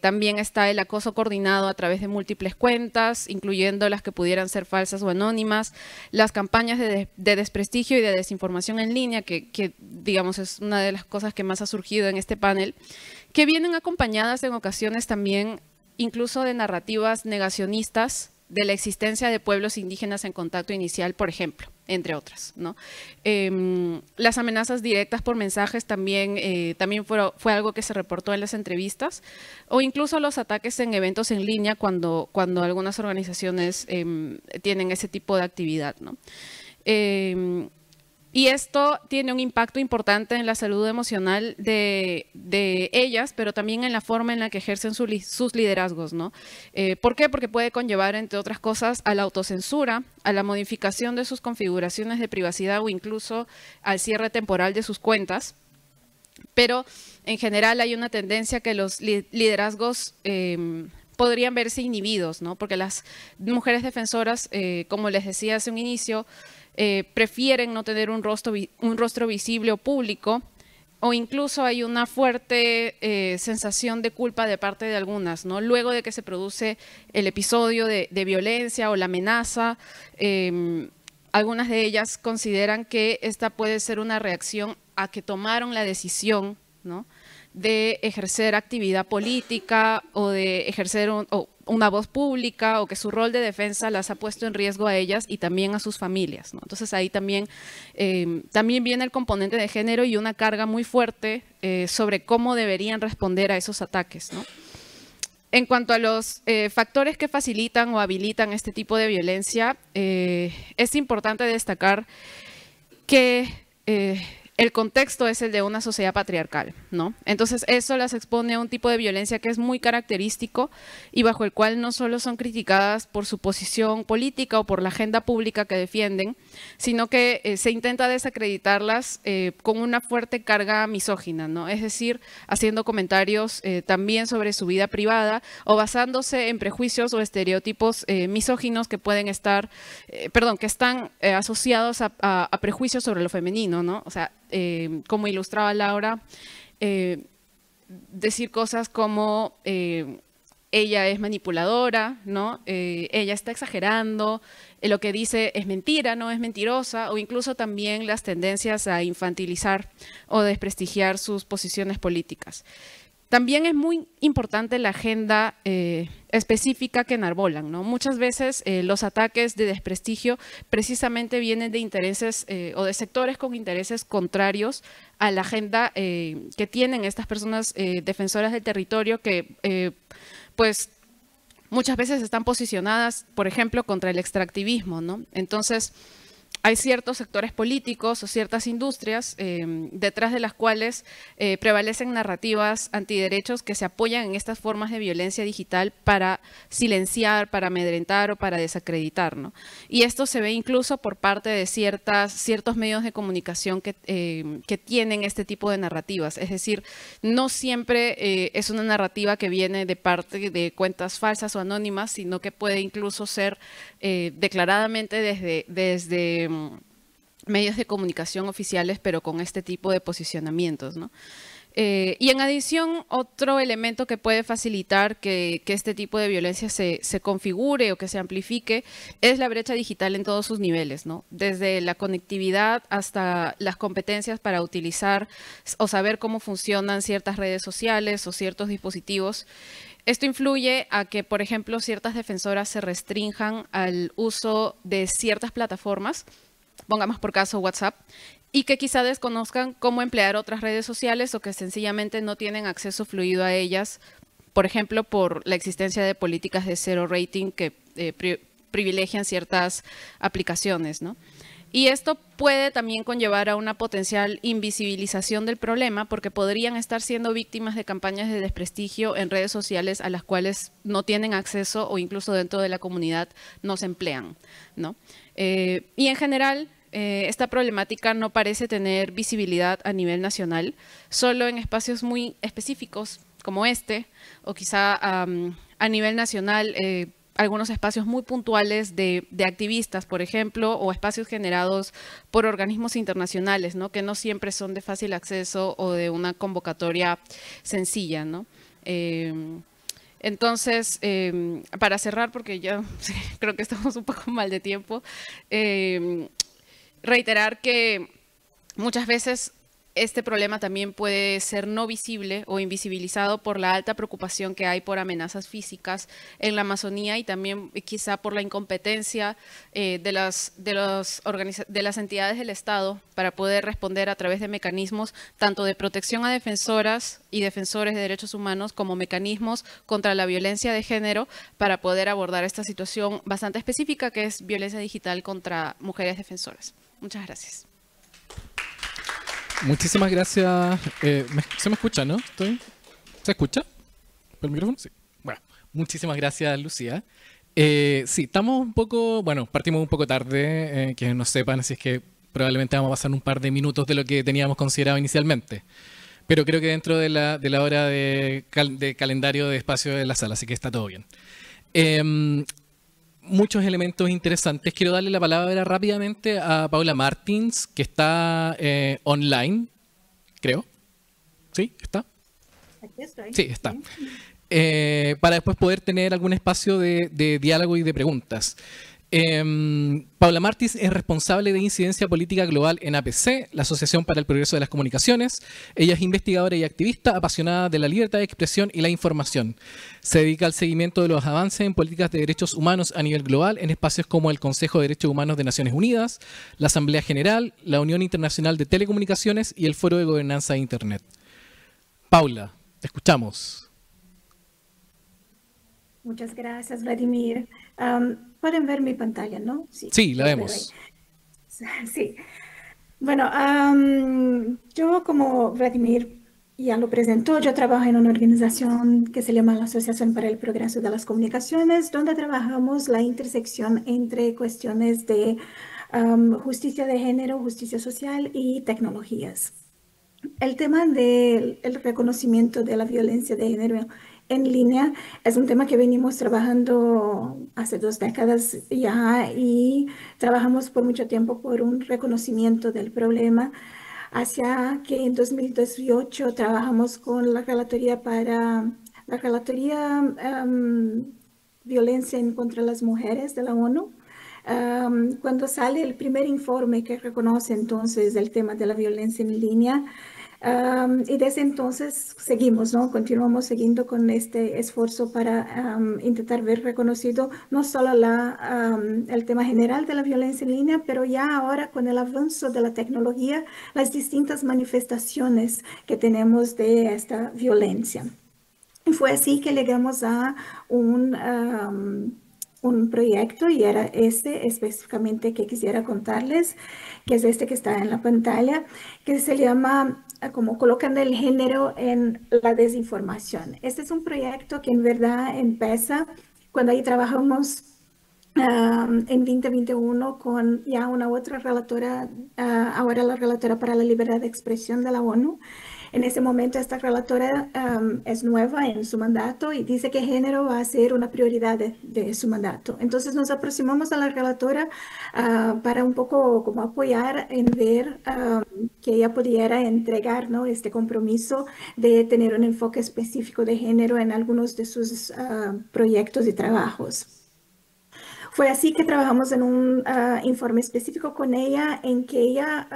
También está el acoso coordinado a través de múltiples cuentas, incluyendo las que pudieran ser falsas o anónimas, las campañas de desprestigio y de desinformación en línea, que digamos es una de las cosas que más ha surgido en este panel, que vienen acompañadas en ocasiones también incluso de narrativas negacionistas de la existencia de pueblos indígenas en contacto inicial, por ejemplo, entre otras, ¿no? Las amenazas directas por mensajes también fue algo que se reportó en las entrevistas, o incluso los ataques en eventos en línea cuando algunas organizaciones tienen ese tipo de actividad, ¿no? Y esto tiene un impacto importante en la salud emocional de ellas, pero también en la forma en la que ejercen sus liderazgos, ¿no? ¿Por qué? Porque puede conllevar, entre otras cosas, a la autocensura, a la modificación de sus configuraciones de privacidad o incluso al cierre temporal de sus cuentas. Pero en general hay una tendencia que los liderazgos podrían verse inhibidos, ¿no? Porque las mujeres defensoras, como les decía hace un inicio, prefieren no tener un rostro visible o público, o incluso hay una fuerte sensación de culpa de parte de algunas, ¿no? Luego de que se produce el episodio de violencia o la amenaza, algunas de ellas consideran que esta puede ser una reacción a que tomaron la decisión, ¿no?, de ejercer actividad política o de ejercer una voz pública, o que su rol de defensa las ha puesto en riesgo a ellas y también a sus familias, ¿no? Entonces ahí también viene el componente de género y una carga muy fuerte sobre cómo deberían responder a esos ataques, ¿no? En cuanto a los factores que facilitan o habilitan este tipo de violencia, es importante destacar que el contexto es el de una sociedad patriarcal, ¿no? Entonces eso las expone a un tipo de violencia que es muy característico y bajo el cual no solo son criticadas por su posición política o por la agenda pública que defienden, sino que se intenta desacreditarlas con una fuerte carga misógina, ¿no? Es decir, haciendo comentarios también sobre su vida privada o basándose en prejuicios o estereotipos misóginos que pueden estar, que están asociados a prejuicios sobre lo femenino, ¿no? O sea, como ilustraba Laura, decir cosas como ella es manipuladora, ¿no? Ella está exagerando, lo que dice es mentira, no es mentirosa, o incluso también las tendencias a infantilizar o desprestigiar sus posiciones políticas. también es muy importante la agenda específica que enarbolan, ¿no? Muchas veces los ataques de desprestigio precisamente vienen de intereses o de sectores con intereses contrarios a la agenda que tienen estas personas defensoras del territorio que pues muchas veces están posicionadas, por ejemplo, contra el extractivismo, ¿no? Entonces, hay ciertos sectores políticos o ciertas industrias detrás de las cuales prevalecen narrativas antiderechos que se apoyan en estas formas de violencia digital para silenciar, para amedrentar o para desacreditar, ¿no? Y esto se ve incluso por parte de ciertos medios de comunicación que tienen este tipo de narrativas. Es decir, no siempre es una narrativa que viene de parte de cuentas falsas o anónimas, sino que puede incluso ser declaradamente desde medios de comunicación oficiales, pero con este tipo de posicionamientos, ¿no? Y en adición, otro elemento que puede facilitar que este tipo de violencia se configure o que se amplifique es la brecha digital en todos sus niveles, ¿no? Desde la conectividad hasta las competencias para utilizar o saber cómo funcionan ciertas redes sociales o ciertos dispositivos. Esto influye a que, por ejemplo, ciertas defensoras se restrinjan al uso de ciertas plataformas, pongamos por caso WhatsApp, y que quizá desconozcan cómo emplear otras redes sociales o que sencillamente no tienen acceso fluido a ellas, por ejemplo, por la existencia de políticas de cero rating que privilegian ciertas aplicaciones, ¿no? Y esto puede también conllevar a una potencial invisibilización del problema porque podrían estar siendo víctimas de campañas de desprestigio en redes sociales a las cuales no tienen acceso o incluso dentro de la comunidad no se emplean, ¿no? Y en general, esta problemática no parece tener visibilidad a nivel nacional, solo en espacios muy específicos como este, o quizá a nivel nacional, algunos espacios muy puntuales de activistas, por ejemplo, o espacios generados por organismos internacionales, ¿no? Que no siempre son de fácil acceso o de una convocatoria sencilla, ¿no? Entonces, para cerrar, porque ya creo que estamos un poco mal de tiempo, reiterar que muchas veces este problema también puede ser no visible o invisibilizado por la alta preocupación que hay por amenazas físicas en la Amazonía y también quizá por la incompetencia de las entidades del Estado para poder responder a través de mecanismos tanto de protección a defensoras y defensores de derechos humanos como mecanismos contra la violencia de género para poder abordar esta situación bastante específica que es violencia digital contra mujeres defensoras. Muchas gracias. Muchísimas gracias. ¿Se me escucha, no? ¿Se escucha? ¿Por el micrófono? Sí. Bueno, muchísimas gracias, Lucía. Sí, estamos un poco, bueno, partimos un poco tarde, que no sepan, así es que probablemente vamos a pasar un par de minutos de lo que teníamos considerado inicialmente. Pero creo que dentro de la hora de calendario de espacio de la sala, así que está todo bien. Muchos elementos interesantes. Quiero darle la palabra rápidamente a Paula Martins, que está online, creo. ¿Sí? ¿Está? Aquí estoy. Sí, está. Para después poder tener algún espacio de diálogo y de preguntas. Paula Martins es responsable de incidencia política global en APC, la Asociación para el Progreso de las Comunicaciones. Ella es investigadora y activista apasionada de la libertad de expresión y la información. Se dedica al seguimiento de los avances en políticas de derechos humanos a nivel global en espacios como el Consejo de Derechos Humanos de Naciones Unidas, la Asamblea General, la Unión Internacional de Telecomunicaciones y el Foro de Gobernanza de Internet. Paula, te escuchamos. Muchas gracias, Vladimir. Pueden ver mi pantalla, ¿no? Sí, la vemos. Sí. Bueno, yo como Vladimir ya lo presentó, yo trabajo en una organización que se llama la Asociación para el Progreso de las Comunicaciones, donde trabajamos la intersección entre cuestiones de justicia de género, justicia social y tecnologías. El tema del reconocimiento de la violencia de género en línea es un tema que venimos trabajando hace 2 décadas ya y trabajamos por mucho tiempo por un reconocimiento del problema, hacia que en 2018 trabajamos con la relatoría Violencia en contra las Mujeres de la ONU. Cuando sale el primer informe que reconoce entonces el tema de la violencia en línea, Y desde entonces seguimos, ¿no? Continuamos siguiendo con este esfuerzo para intentar ver reconocido no solo el tema general de la violencia en línea, pero ya ahora con el avance de la tecnología, las distintas manifestaciones que tenemos de esta violencia. Y fue así que llegamos a un proyecto, y era este específicamente que quisiera contarles, que es este que está en la pantalla, que se llama como colocando el género en la desinformación. Este es un proyecto que en verdad empieza cuando ahí trabajamos en 2021 con ya una otra relatora, ahora la relatora para la libertad de expresión de la ONU. En ese momento esta relatora es nueva en su mandato y dice que género va a ser una prioridad de su mandato. Entonces nos aproximamos a la relatora para un poco como apoyar en ver que ella pudiera entregar, ¿no?, este compromiso de tener un enfoque específico de género en algunos de sus proyectos y trabajos. Fue así que trabajamos en un informe específico con ella, en que ella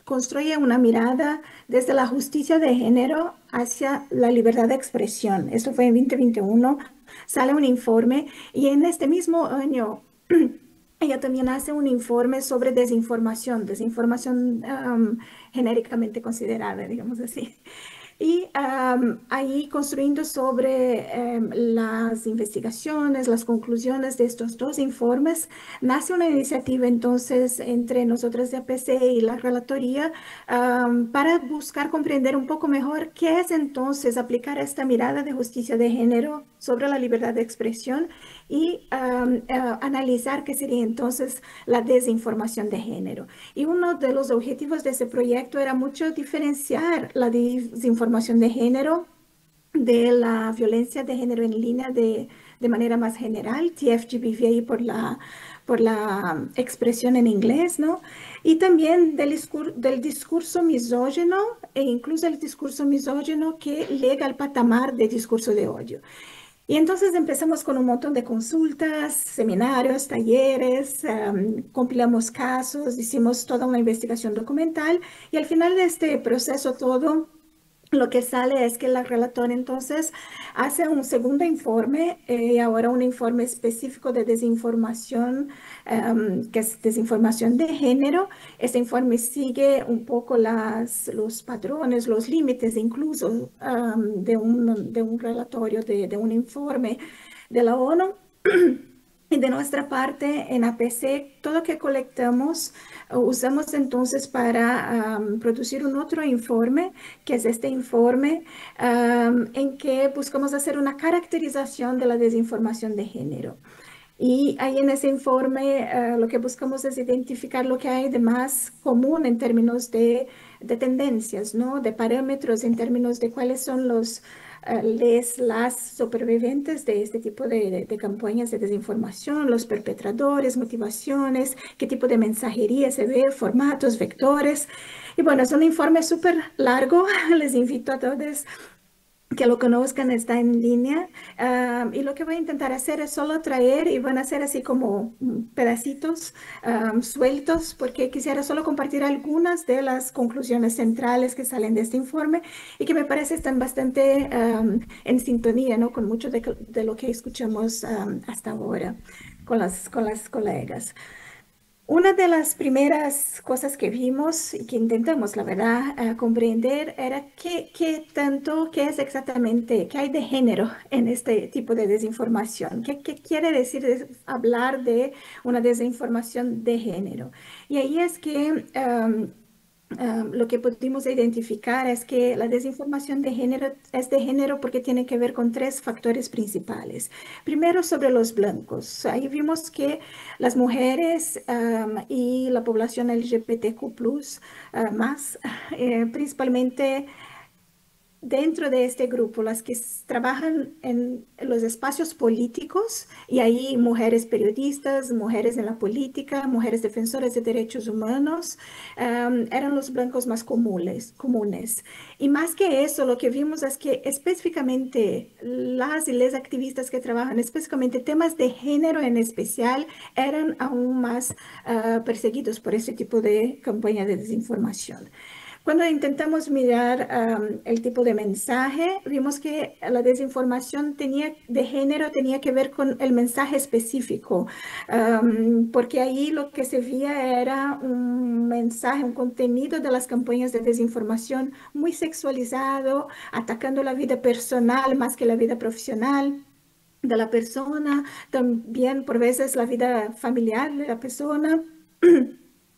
construye una mirada desde la justicia de género hacia la libertad de expresión. Esto fue en 2021, sale un informe, y en este mismo año ella también hace un informe sobre desinformación genéricamente considerada, digamos así. Y ahí construyendo sobre las investigaciones, las conclusiones de estos dos informes, nace una iniciativa entonces entre nosotras de APC y la relatoría para buscar comprender un poco mejor qué es entonces aplicar esta mirada de justicia de género sobre la libertad de expresión y analizar qué sería entonces la desinformación de género. Y uno de los objetivos de ese proyecto era mucho diferenciar la desinformación de género de la violencia de género en línea de manera más general, TFGBVI por la expresión en inglés, ¿no? Y también del discurso misógino, e incluso el discurso misógino que llega al patamar de discurso de odio. Y entonces empezamos con un montón de consultas, seminarios, talleres, compilamos casos, hicimos toda una investigación documental, y al final de este proceso todo, lo que sale es que la relatora entonces hace un segundo informe, y ahora un informe específico de desinformación, que es desinformación de género. Este informe sigue un poco los patrones, los límites incluso de un relatorio, de un informe de la ONU. Y de nuestra parte, en APC, todo lo que colectamos usamos entonces para producir un otro informe, que es este informe, en que buscamos hacer una caracterización de la desinformación de género. Y ahí en ese informe lo que buscamos es identificar lo que hay de más común en términos de tendencias, ¿no?, de parámetros, en términos de cuáles son las supervivientes de este tipo de campañas de desinformación, los perpetradores, motivaciones, qué tipo de mensajería se ve, formatos, vectores. Y bueno, es un informe súper largo, les invito a todos que lo conozcan, está en línea, y lo que voy a intentar hacer es solo traer, y van a ser así como pedacitos sueltos, porque quisiera solo compartir algunas de las conclusiones centrales que salen de este informe y que me parece están bastante en sintonía, ¿no?, con mucho de lo que escuchamos hasta ahora con las colegas. Una de las primeras cosas que vimos y que intentamos, la verdad, comprender era qué es exactamente, qué hay de género en este tipo de desinformación. ¿Qué quiere decir hablar de una desinformación de género? Y ahí es que lo que pudimos identificar es que la desinformación de género es de género porque tiene que ver con tres factores principales. Primero, sobre los blancos. Ahí vimos que las mujeres y la población LGBTQ+, más, principalmente dentro de este grupo, las que trabajan en los espacios políticos, y ahí mujeres periodistas, mujeres en la política, mujeres defensoras de derechos humanos, eran los blancos más comunes. Y más que eso, lo que vimos es que específicamente las y les activistas que trabajan, específicamente temas de género en especial, eran aún más perseguidos por este tipo de campaña de desinformación. Cuando intentamos mirar el tipo de mensaje, vimos que la desinformación de género tenía que ver con el mensaje específico, porque ahí lo que se veía era un mensaje, un contenido de las campañas de desinformación muy sexualizado, atacando la vida personal más que la vida profesional de la persona, también por veces la vida familiar de la persona.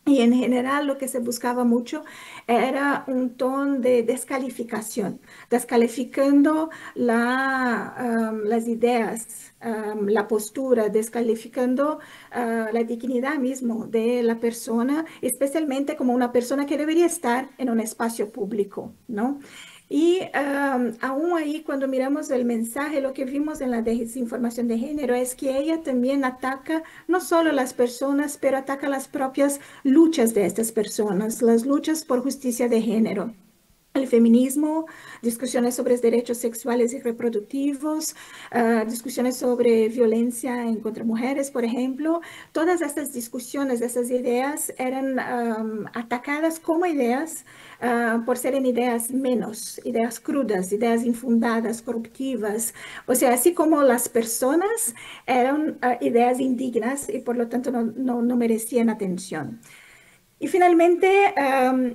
Y en general lo que se buscaba mucho era un tono de descalificación, descalificando las ideas, la postura, descalificando la dignidad mismo de la persona, especialmente como una persona que debería estar en un espacio público, ¿no? Y aún ahí, cuando miramos el mensaje, lo que vimos en la desinformación de género es que ella también ataca no solo a las personas, pero ataca las propias luchas de estas personas, las luchas por justicia de género. El feminismo, discusiones sobre derechos sexuales y reproductivos, discusiones sobre violencia en contra mujeres, por ejemplo. Todas estas discusiones, esas ideas eran atacadas como ideas por ser ideas menos, ideas crudas, ideas infundadas, corruptivas. O sea, así como las personas eran ideas indignas y por lo tanto no merecían atención. Y finalmente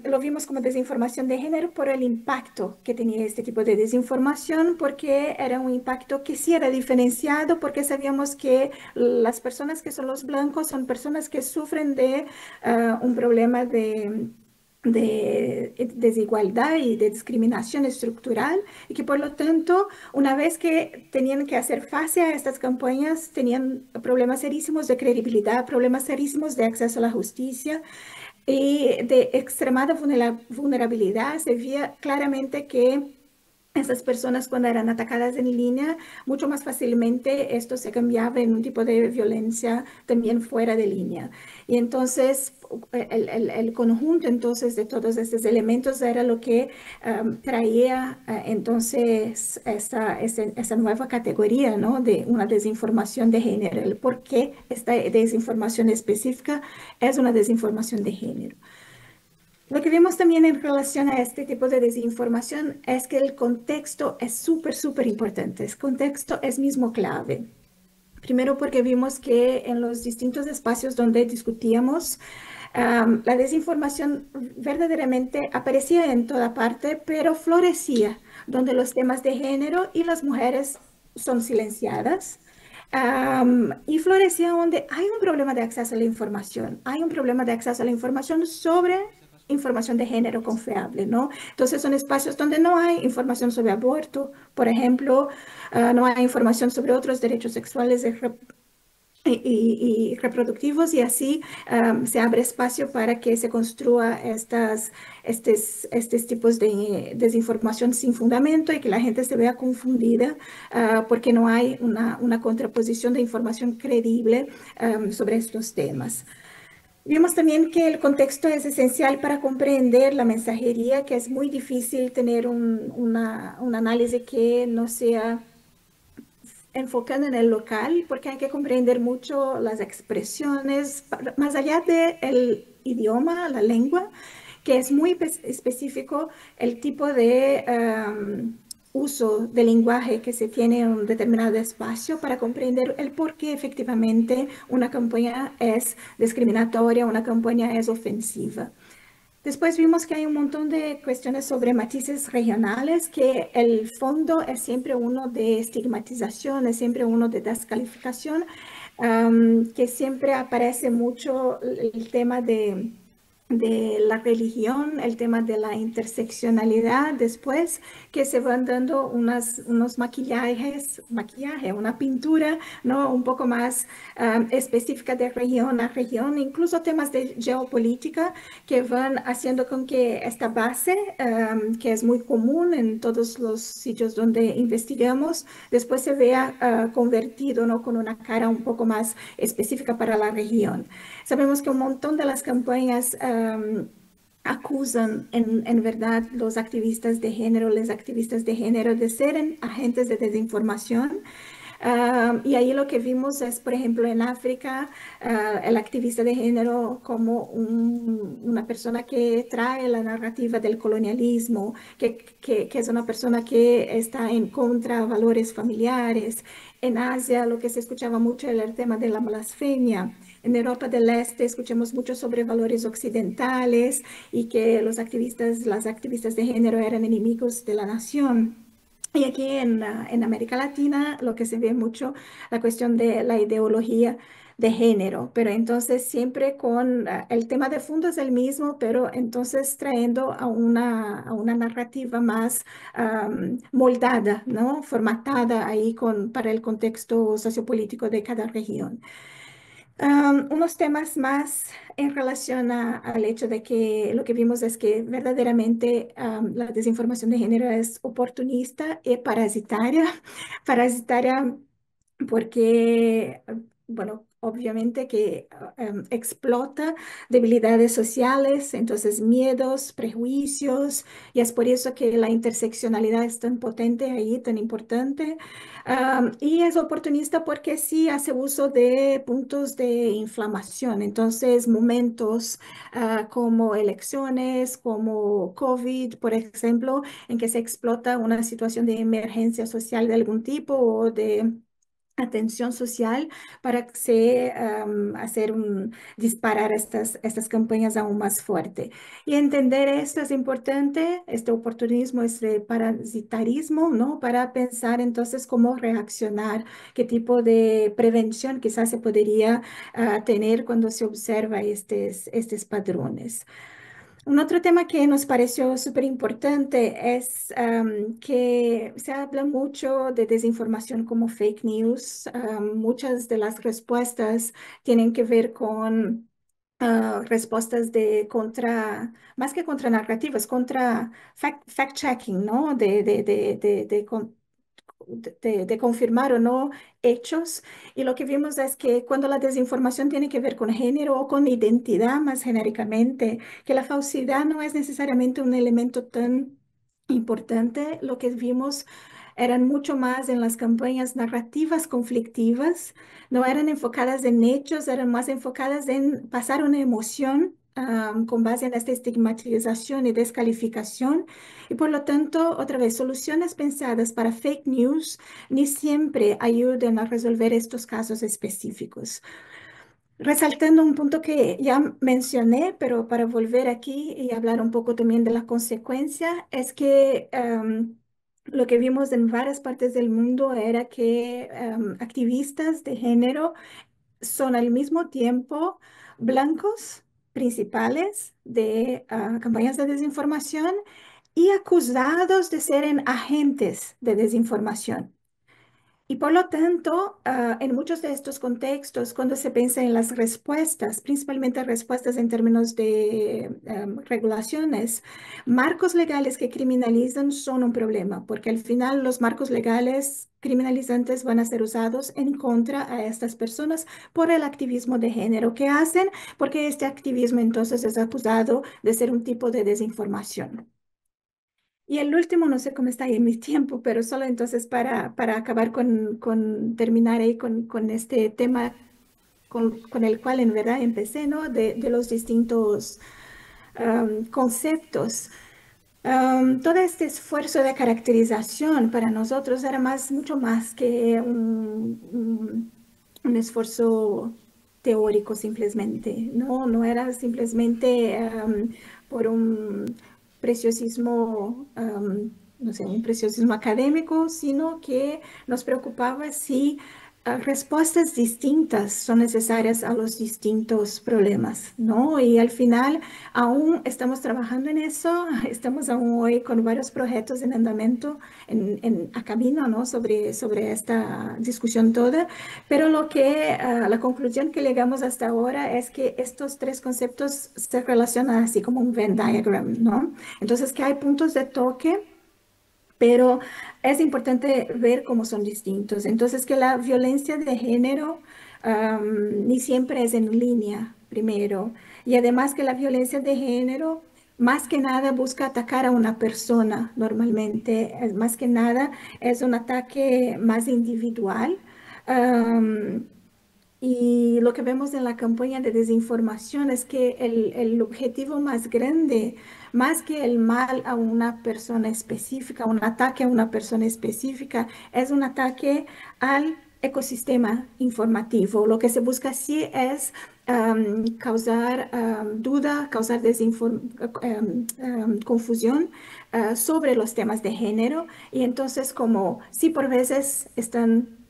lo vimos como desinformación de género por el impacto que tenía este tipo de desinformación, porque era un impacto que sí era diferenciado, porque sabíamos que las personas que son los blancos son personas que sufren de un problema de desigualdad y de discriminación estructural y que por lo tanto una vez que tenían que hacer face a estas campañas tenían problemas serísimos de credibilidad, problemas serísimos de acceso a la justicia y de extremada vulnerabilidad. Se veía claramente que esas personas cuando eran atacadas en línea, mucho más fácilmente esto se cambiaba en un tipo de violencia también fuera de línea. Y entonces el conjunto entonces de todos estos elementos era lo que traía entonces esa nueva categoría, ¿no? De una desinformación de género, el por qué esta desinformación específica es una desinformación de género. Lo que vemos también en relación a este tipo de desinformación es que el contexto es súper importante. El contexto es mismo clave. Primero porque vimos que en los distintos espacios donde discutíamos, la desinformación verdaderamente aparecía en toda parte, pero florecía donde los temas de género y las mujeres son silenciadas. Y florecía donde hay un problema de acceso a la información. Hay un problema de acceso a la información sobre información de género confiable, ¿no? Entonces son espacios donde no hay información sobre aborto, por ejemplo, no hay información sobre otros derechos sexuales y reproductivos y así se abre espacio para que se construya estos tipos de desinformación sin fundamento y que la gente se vea confundida porque no hay una contraposición de información creíble sobre estos temas. Vimos también que el contexto es esencial para comprender la mensajería, que es muy difícil tener un análisis que no sea enfocado en el local, porque hay que comprender mucho las expresiones, más allá del idioma, la lengua, que es muy específico el tipo de uso del lenguaje que se tiene en un determinado espacio para comprender el por qué efectivamente una campaña es discriminatoria, una campaña es ofensiva. Después vimos que hay un montón de cuestiones sobre matices regionales, que el fondo es siempre uno de estigmatización, es siempre uno de descalificación, que siempre aparece mucho el tema de la religión, el tema de la interseccionalidad después, que se van dando unos maquillaje, una pintura, ¿no? Un poco más específica de región a región, incluso temas de geopolítica que van haciendo con que esta base, que es muy común en todos los sitios donde investigamos, después se vea convertido, ¿no? Con una cara un poco más específica para la región. Sabemos que un montón de las campañas acusan en verdad los activistas de género, las activistas de género de ser agentes de desinformación, Y ahí lo que vimos es, por ejemplo, en África, el activista de género como una persona que trae la narrativa del colonialismo, que es una persona que está en contra de valores familiares. En Asia lo que se escuchaba mucho era el tema de la blasfemia. En Europa del Este escuchamos mucho sobre valores occidentales y que las activistas de género eran enemigos de la nación. Y aquí en América Latina lo que se ve mucho la cuestión de la ideología de género, pero entonces siempre con el tema de fondo es el mismo, pero entonces trayendo a una narrativa más moldada, ¿no? Formatada ahí para el contexto sociopolítico de cada región. Unos temas más en relación al hecho de que lo que vimos es que verdaderamente la desinformación de género es oportunista y parasitaria. Parasitaria porque, bueno, obviamente que explota debilidades sociales, entonces miedos, prejuicios, y es por eso que la interseccionalidad es tan potente ahí, tan importante. Y es oportunista porque sí hace uso de puntos de inflamación, entonces momentos como elecciones, como COVID, por ejemplo, en que se explota una situación de emergencia social de algún tipo o de atención social para que disparar estas campañas aún más fuerte. Y entender esto es importante, este oportunismo, este parasitarismo, ¿no? Para pensar entonces cómo reaccionar, qué tipo de prevención quizás se podría tener cuando se observa estos patrones. Un otro tema que nos pareció súper importante es que se habla mucho de desinformación como fake news. Muchas de las respuestas tienen que ver con respuestas más que contra narrativas, contra fact-checking, ¿no? De confirmar o no hechos. Y lo que vimos es que cuando la desinformación tiene que ver con género o con identidad más genéricamente, que la falsidad no es necesariamente un elemento tan importante, lo que vimos eran mucho más en las campañas narrativas conflictivas, no eran enfocadas en hechos, eran más enfocadas en pasar una emoción con base en esta estigmatización y descalificación. Y por lo tanto, otra vez, soluciones pensadas para fake news ni siempre ayudan a resolver estos casos específicos. Resaltando un punto que ya mencioné, pero para volver aquí y hablar un poco también de la consecuencia, es que lo que vimos en varias partes del mundo era que activistas de género son al mismo tiempo blancos principales de campañas de desinformación y acusados de ser agentes de desinformación. Y por lo tanto, en muchos de estos contextos, cuando se piensa en las respuestas, principalmente respuestas en términos de regulaciones, marcos legales que criminalizan son un problema, porque al final los marcos legales criminalizantes van a ser usados en contra a estas personas por el activismo de género que hacen, porque este activismo entonces es acusado de ser un tipo de desinformación. Y el último, no sé cómo está ahí en mi tiempo, pero solo entonces para acabar terminar ahí con este tema con el cual en verdad empecé, ¿no? De los distintos conceptos. Todo este esfuerzo de caracterización para nosotros era mucho más que un esfuerzo teórico simplemente, ¿no? No era simplemente por un preciosismo, no sé, un preciosismo académico, sino que nos preocupaba si respuestas distintas son necesarias a los distintos problemas, ¿no? Y al final aún estamos trabajando en eso, estamos aún hoy con varios proyectos en andamento, a camino, ¿no? Sobre esta discusión toda, pero la conclusión que llegamos hasta ahora es que estos tres conceptos se relacionan así como un Venn diagram, ¿no? Entonces, que hay puntos de toque, pero es importante ver cómo son distintos. Entonces, que la violencia de género ni siempre es en línea, primero. Y además que la violencia de género, más que nada, busca atacar a una persona normalmente. Más que nada, es un ataque más individual. Y lo que vemos en la campaña de desinformación es que el objetivo más grande, más que el mal a una persona específica, un ataque a una persona específica, es un ataque al ecosistema informativo. Lo que se busca sí es causar duda, causar confusión sobre los temas de género. Y entonces, como sí por veces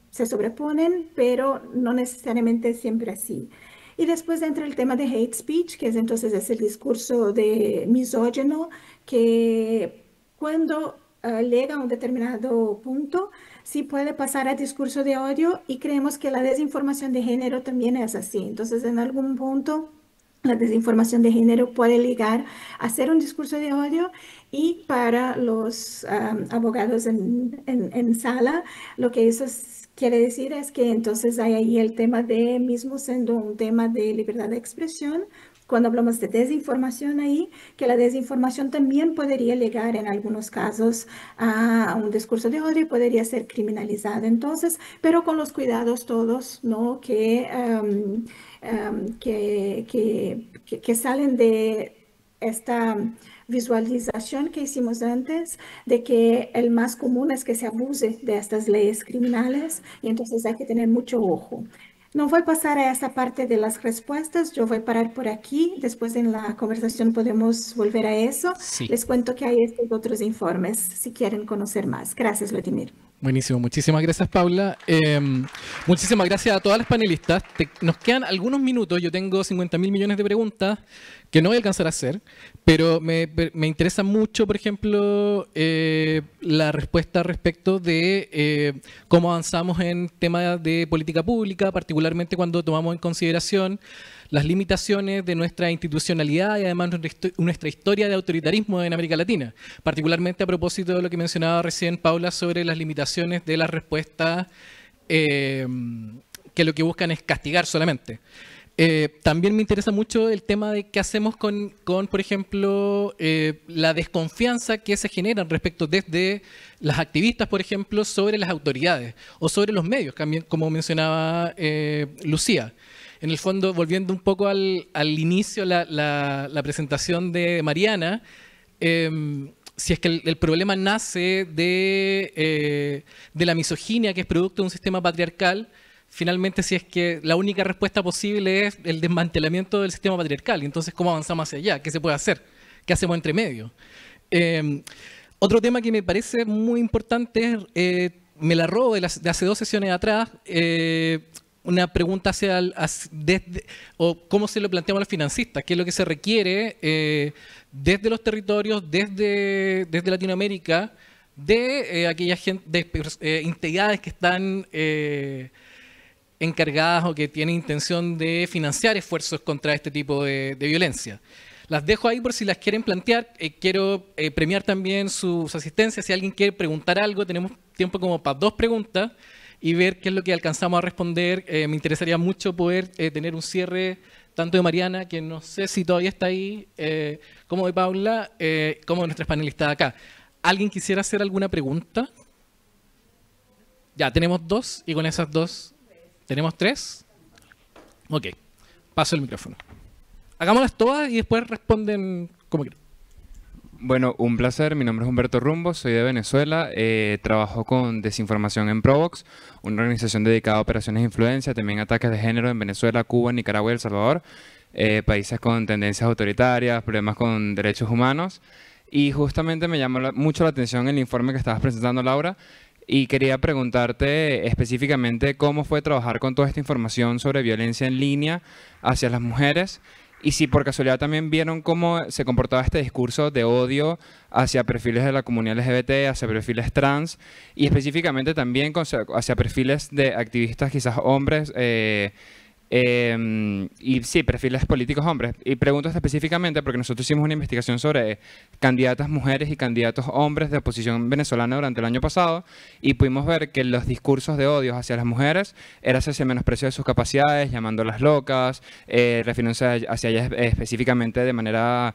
se sobreponen, pero no necesariamente siempre así. Y después entra el tema de hate speech, que es entonces el discurso de misógino, que cuando llega a un determinado punto, sí puede pasar a discurso de odio, y creemos que la desinformación de género también es así. Entonces, en algún punto, la desinformación de género puede ligar a hacer un discurso de odio, y para los abogados en sala, lo que eso quiere decir es que entonces hay ahí el tema de, mismo siendo un tema de libertad de expresión, cuando hablamos de desinformación ahí, que la desinformación también podría llegar en algunos casos a un discurso de odio y podría ser criminalizado. Entonces, pero con los cuidados todos, ¿no? Que salen de esta visualización que hicimos antes, de que el más común es que se abuse de estas leyes criminales, y entonces hay que tener mucho ojo. No voy a pasar a esa parte de las respuestas, yo voy a parar por aquí, después en la conversación podemos volver a eso. Sí. Les cuento que hay estos otros informes si quieren conocer más. Gracias, Vladimir. Buenísimo, muchísimas gracias, Paula. Muchísimas gracias a todas las panelistas. Nos quedan algunos minutos, yo tengo 50.000 millones de preguntas que no voy a alcanzar a hacer, pero me interesa mucho, por ejemplo, la respuesta respecto de cómo avanzamos en temas de política pública, particularmente cuando tomamos en consideración las limitaciones de nuestra institucionalidad y además nuestra historia de autoritarismo en América Latina, particularmente a propósito de lo que mencionaba recién Paula sobre las limitaciones de las respuestas que lo que buscan es castigar solamente. También me interesa mucho el tema de qué hacemos con por ejemplo, la desconfianza que se genera respecto desde las activistas, por ejemplo, sobre las autoridades o sobre los medios, también, como mencionaba Lucía. En el fondo, volviendo un poco al inicio, la presentación de Mariana, si es que el problema nace de la misoginia, que es producto de un sistema patriarcal, finalmente, si es que la única respuesta posible es el desmantelamiento del sistema patriarcal, y entonces, ¿cómo avanzamos hacia allá? ¿Qué se puede hacer? ¿Qué hacemos entre medio? Otro tema que me parece muy importante, me la robo de hace 2 sesiones atrás, una pregunta o cómo se lo planteamos a los financistas, qué es lo que se requiere desde los territorios, desde Latinoamérica, de aquella gente, de entidades que están encargadas o que tienen intención de financiar esfuerzos contra este tipo de violencia. Las dejo ahí por si las quieren plantear. Quiero premiar también sus asistencias. Si alguien quiere preguntar algo, tenemos tiempo como para 2 preguntas y ver qué es lo que alcanzamos a responder. Me interesaría mucho poder tener un cierre tanto de Mariana, que no sé si todavía está ahí, como de Paula, como de nuestras panelistas acá. ¿Alguien quisiera hacer alguna pregunta? Ya, tenemos 2 y con esas 2 tenemos 3. Ok, paso el micrófono. Hagámoslas todas y después responden como quieran. Bueno, un placer. Mi nombre es Humberto Rumbo, soy de Venezuela. Trabajo con desinformación en Provox, una organización dedicada a operaciones de influencia, también ataques de género en Venezuela, Cuba, Nicaragua y El Salvador, países con tendencias autoritarias, problemas con derechos humanos. Y justamente me llamó mucho la atención el informe que estabas presentando, Laura, y quería preguntarte específicamente cómo fue trabajar con toda esta información sobre violencia en línea hacia las mujeres. Y si por casualidad también vieron cómo se comportaba este discurso de odio hacia perfiles de la comunidad LGBT, hacia perfiles trans, y específicamente también hacia perfiles de activistas, quizás hombres, Y sí, perfiles políticos hombres. Y pregunto específicamente porque nosotros hicimos una investigación sobre candidatas mujeres y candidatos hombres de oposición venezolana durante el año pasado y pudimos ver que los discursos de odio hacia las mujeres era hacia el menosprecio de sus capacidades, llamándolas locas, refiriéndose hacia ellas específicamente de manera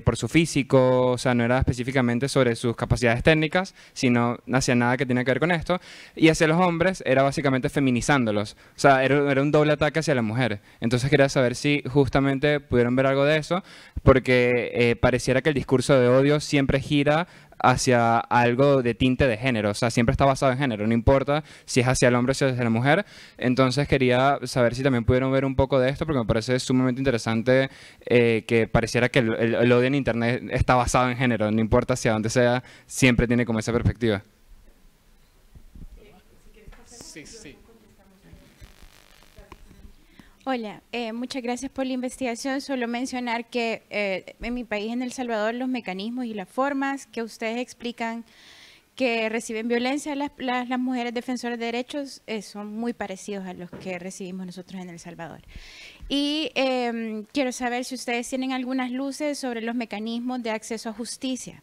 por su físico, o sea, no era específicamente sobre sus capacidades técnicas, sino hacia nada que tiene que ver con esto. Y hacia los hombres era básicamente feminizándolos, o sea, era un doble ataque hacia las mujeres. Entonces quería saber si justamente pudieron ver algo de eso, porque pareciera que el discurso de odio siempre gira hacia algo de tinte de género, o sea, siempre está basado en género, no importa si es hacia el hombre o si es hacia la mujer. Entonces quería saber si también pudieron ver un poco de esto, porque me parece sumamente interesante que pareciera que el odio en Internet está basado en género, no importa hacia dónde sea, siempre tiene como esa perspectiva. Sí, sí. Hola, muchas gracias por la investigación. Solo mencionar que en mi país, en El Salvador, los mecanismos y las formas que ustedes explican que reciben violencia las mujeres defensoras de derechos son muy parecidos a los que recibimos nosotros en El Salvador. Y quiero saber si ustedes tienen algunas luces sobre los mecanismos de acceso a justicia,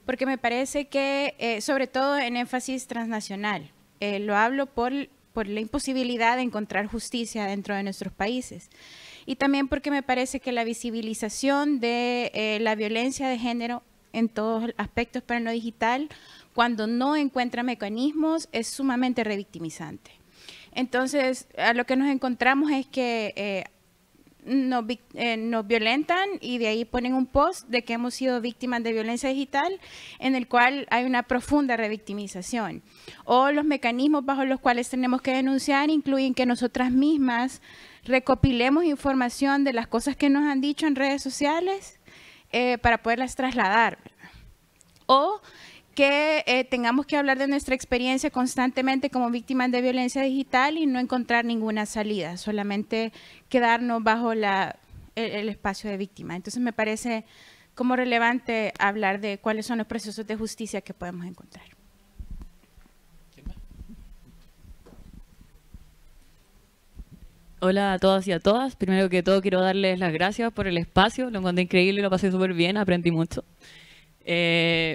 porque me parece que, sobre todo en énfasis transnacional, lo hablo por la imposibilidad de encontrar justicia dentro de nuestros países. Y también porque me parece que la visibilización de la violencia de género en todos aspectos, pero en lo digital, cuando no encuentra mecanismos, es sumamente revictimizante. Entonces, a lo que nos encontramos es que nos violentan y de ahí ponen un post de que hemos sido víctimas de violencia digital en el cual hay una profunda revictimización. O los mecanismos bajo los cuales tenemos que denunciar incluyen que nosotras mismas recopilemos información de las cosas que nos han dicho en redes sociales para poderlas trasladar. O que tengamos que hablar de nuestra experiencia constantemente como víctimas de violencia digital y no encontrar ninguna salida, solamente quedarnos bajo el espacio de víctima. Entonces me parece como relevante hablar de cuáles son los procesos de justicia que podemos encontrar. Hola a todas y a todas. Primero que todo quiero darles las gracias por el espacio, lo encontré increíble, lo pasé súper bien, aprendí mucho.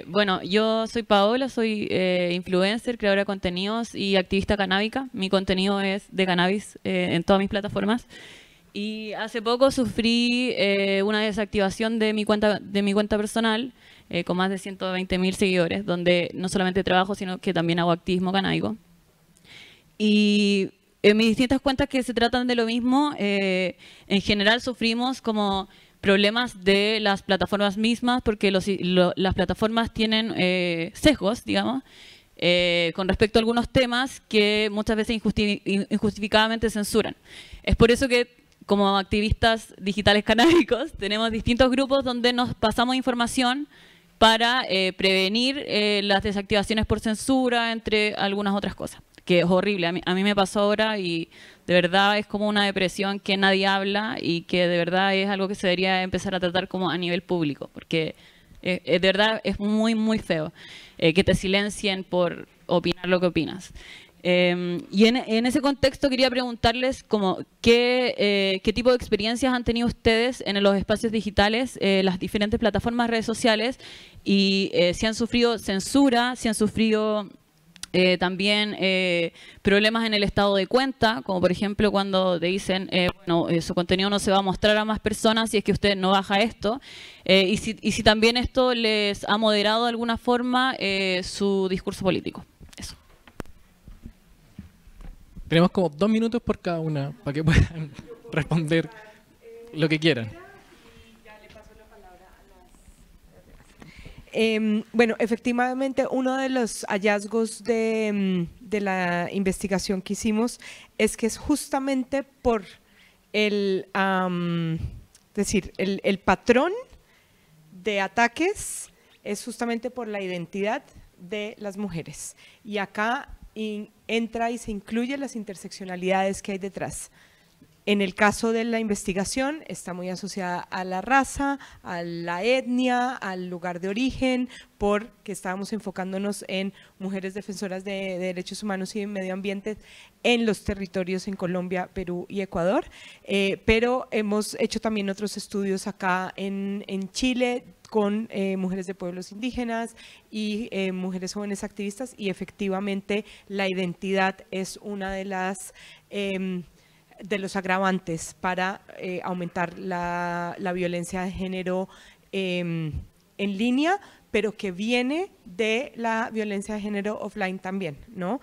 Bueno, yo soy Paola, soy influencer, creadora de contenidos y activista canábica. Mi contenido es de cannabis en todas mis plataformas. Y hace poco sufrí una desactivación de mi cuenta personal con más de 120.000 seguidores, donde no solamente trabajo, sino que también hago activismo canábico. Y en mis distintas cuentas que se tratan de lo mismo, en general sufrimos como problemas de las plataformas mismas, porque las plataformas tienen sesgos, digamos, con respecto a algunos temas que muchas veces injustificadamente censuran. Es por eso que, como activistas digitales canábicos, tenemos distintos grupos donde nos pasamos información para prevenir las desactivaciones por censura, entre algunas otras cosas, que es horrible. A mí me pasó ahora y de verdad es como una depresión que nadie habla y que de verdad es algo que se debería empezar a tratar como a nivel público, porque de verdad es muy, muy feo que te silencien por opinar lo que opinas. Y en ese contexto quería preguntarles como qué tipo de experiencias han tenido ustedes en los espacios digitales, las diferentes plataformas, redes sociales, y si han sufrido censura, si han sufrido también problemas en el estado de cuenta, como por ejemplo cuando te dicen, bueno, su contenido no se va a mostrar a más personas si es que usted no baja esto, y si también esto les ha moderado de alguna forma su discurso político. Eso. Tenemos como 2 minutos por cada una para que puedan responder lo que quieran. Bueno, efectivamente, uno de los hallazgos de la investigación que hicimos es que es justamente por el patrón de ataques, es justamente por la identidad de las mujeres. Y acá entra y se incluyen las interseccionalidades que hay detrás. En el caso de la investigación está muy asociada a la raza, a la etnia, al lugar de origen, porque estábamos enfocándonos en mujeres defensoras de derechos humanos y de medio ambiente en los territorios en Colombia, Perú y Ecuador, pero hemos hecho también otros estudios acá en Chile con mujeres de pueblos indígenas y mujeres jóvenes activistas, y efectivamente la identidad es una de las de los agravantes para aumentar la violencia de género en línea, pero que viene de la violencia de género offline también, ¿no?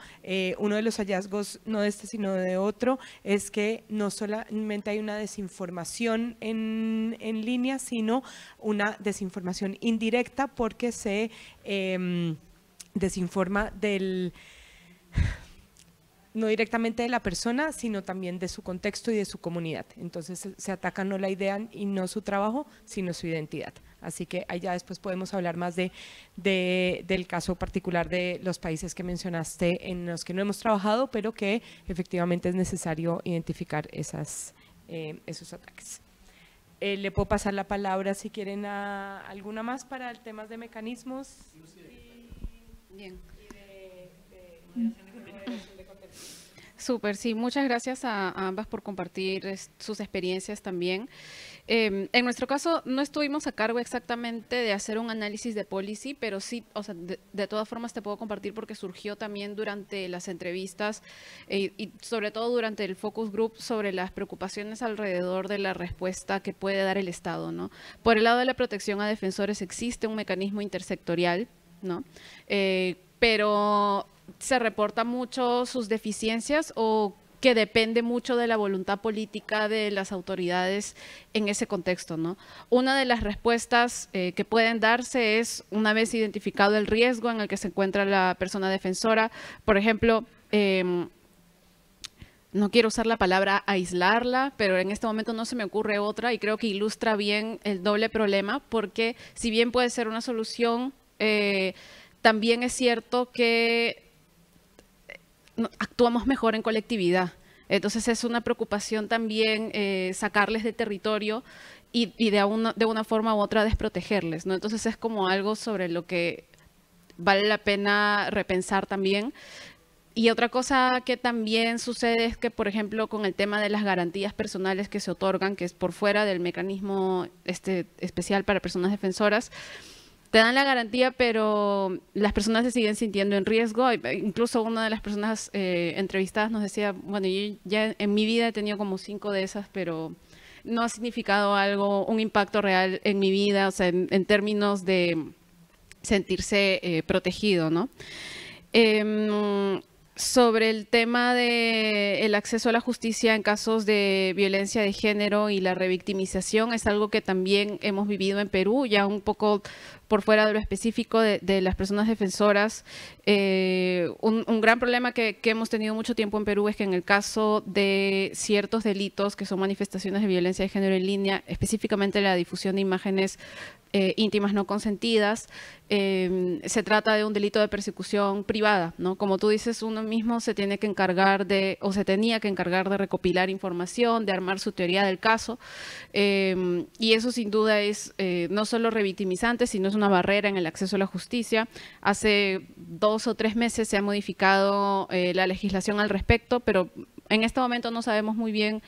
Uno de los hallazgos, no de este sino de otro, es que no solamente hay una desinformación en línea, sino una desinformación indirecta, porque se desinforma no directamente de la persona, sino también de su contexto y de su comunidad. Entonces se ataca no la idea y no su trabajo, sino su identidad. Así que allá después podemos hablar más del caso particular de los países que mencionaste en los que no hemos trabajado, pero que efectivamente es necesario identificar esos ataques. Le puedo pasar la palabra si quieren a alguna más para el tema de mecanismos. Bien. Súper, sí, muchas gracias a ambas por compartir sus experiencias también. En nuestro caso no estuvimos a cargo exactamente de hacer un análisis de policy, pero sí, o sea, de todas formas te puedo compartir porque surgió también durante las entrevistas y sobre todo durante el focus group sobre las preocupaciones alrededor de la respuesta que puede dar el Estado, ¿no? Por el lado de la protección a defensores existe un mecanismo intersectorial, ¿no? Pero se reporta mucho sus deficiencias o que depende mucho de la voluntad política de las autoridades en ese contexto, ¿no? Una de las respuestas que pueden darse es, una vez identificado el riesgo en el que se encuentra la persona defensora, por ejemplo, no quiero usar la palabra aislarla, pero en este momento no se me ocurre otra y creo que ilustra bien el doble problema, porque si bien puede ser una solución, también es cierto que actuamos mejor en colectividad. Entonces es una preocupación también sacarles de territorio y de una forma u otra desprotegerles, ¿no? Entonces es como algo sobre lo que vale la pena repensar también. Y otra cosa que también sucede es que, por ejemplo, con el tema de las garantías personales que se otorgan, que es por fuera del mecanismo especial para personas defensoras, te dan la garantía, pero las personas se siguen sintiendo en riesgo. Incluso una de las personas entrevistadas nos decía, bueno, yo ya en mi vida he tenido como 5 de esas, pero no ha significado un impacto real en mi vida, o sea, en términos de sentirse protegido, ¿no? Sobre el tema del acceso a la justicia en casos de violencia de género y la revictimización, es algo que también hemos vivido en Perú, ya un poco por fuera de lo específico de las personas defensoras. Un gran problema que hemos tenido mucho tiempo en Perú es que en el caso de ciertos delitos que son manifestaciones de violencia de género en línea, específicamente la difusión de imágenes íntimas no consentidas, se trata de un delito de persecución privada, ¿no? Como tú dices, uno mismo se tiene que encargar se tenía que encargar de recopilar información, de armar su teoría del caso, y eso sin duda es no solo revictimizante, sino es una barrera en el acceso a la justicia. Hace 2 o 3 meses se ha modificado la legislación al respecto, pero en este momento no sabemos muy bien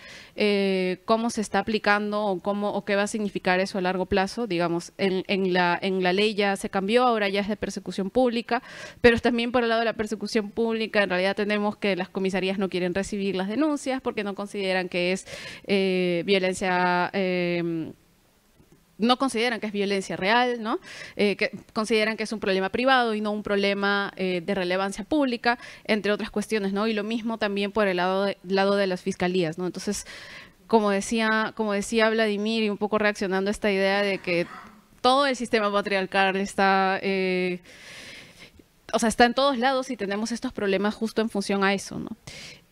cómo se está aplicando o qué va a significar eso a largo plazo. Digamos, en la ley ya se cambió, ahora ya es de persecución pública, pero también por el lado de la persecución pública en realidad tenemos que las comisarías no quieren recibir las denuncias porque no consideran que es violencia no consideran que es violencia real, ¿no? Que consideran que es un problema privado y no un problema de relevancia pública, entre otras cuestiones, ¿no? Y lo mismo también por el lado de las fiscalías, ¿no? Entonces, como decía Vladimir, y un poco reaccionando a esta idea de que todo el sistema patriarcal está está en todos lados y tenemos estos problemas justo en función a eso, ¿no?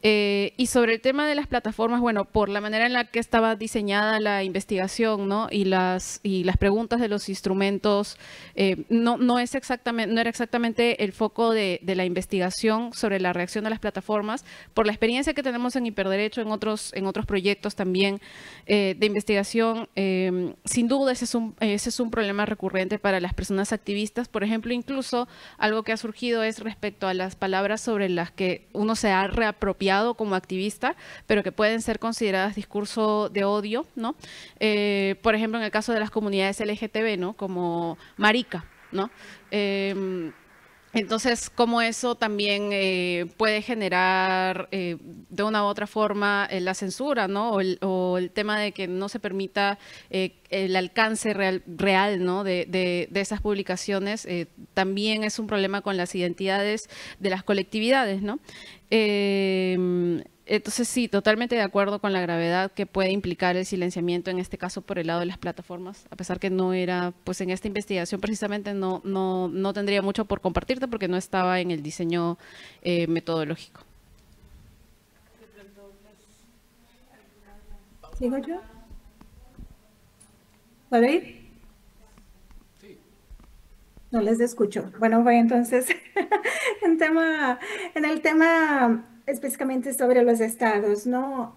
Y sobre el tema de las plataformas, bueno, por la manera en la que estaba diseñada la investigación, ¿no? Y las preguntas de los instrumentos, no era exactamente el foco de la investigación sobre la reacción de las plataformas. Por la experiencia que tenemos en Hiperderecho, en otros proyectos también de investigación, sin duda ese es un problema recurrente para las personas activistas. Por ejemplo, incluso algo que ha surgido es respecto a las palabras sobre las que uno se ha reapropiado como activista, pero que pueden ser consideradas discurso de odio, ¿no? Por ejemplo, en el caso de las comunidades LGTB, ¿no? Como marica, ¿no? Entonces, cómo eso también puede generar de una u otra forma la censura, ¿no? O el tema de que no se permita el alcance real, ¿no? de esas publicaciones, también es un problema con las identidades de las colectividades, ¿no? Entonces, sí, totalmente de acuerdo con la gravedad que puede implicar el silenciamiento, en este caso por el lado de las plataformas, a pesar que no era, pues en esta investigación precisamente no tendría mucho por compartirte porque no estaba en el diseño metodológico. ¿Sigo yo? ¿Puedo ir? Sí. No les escucho. Bueno, voy entonces en el tema específicamente sobre los estados, ¿no?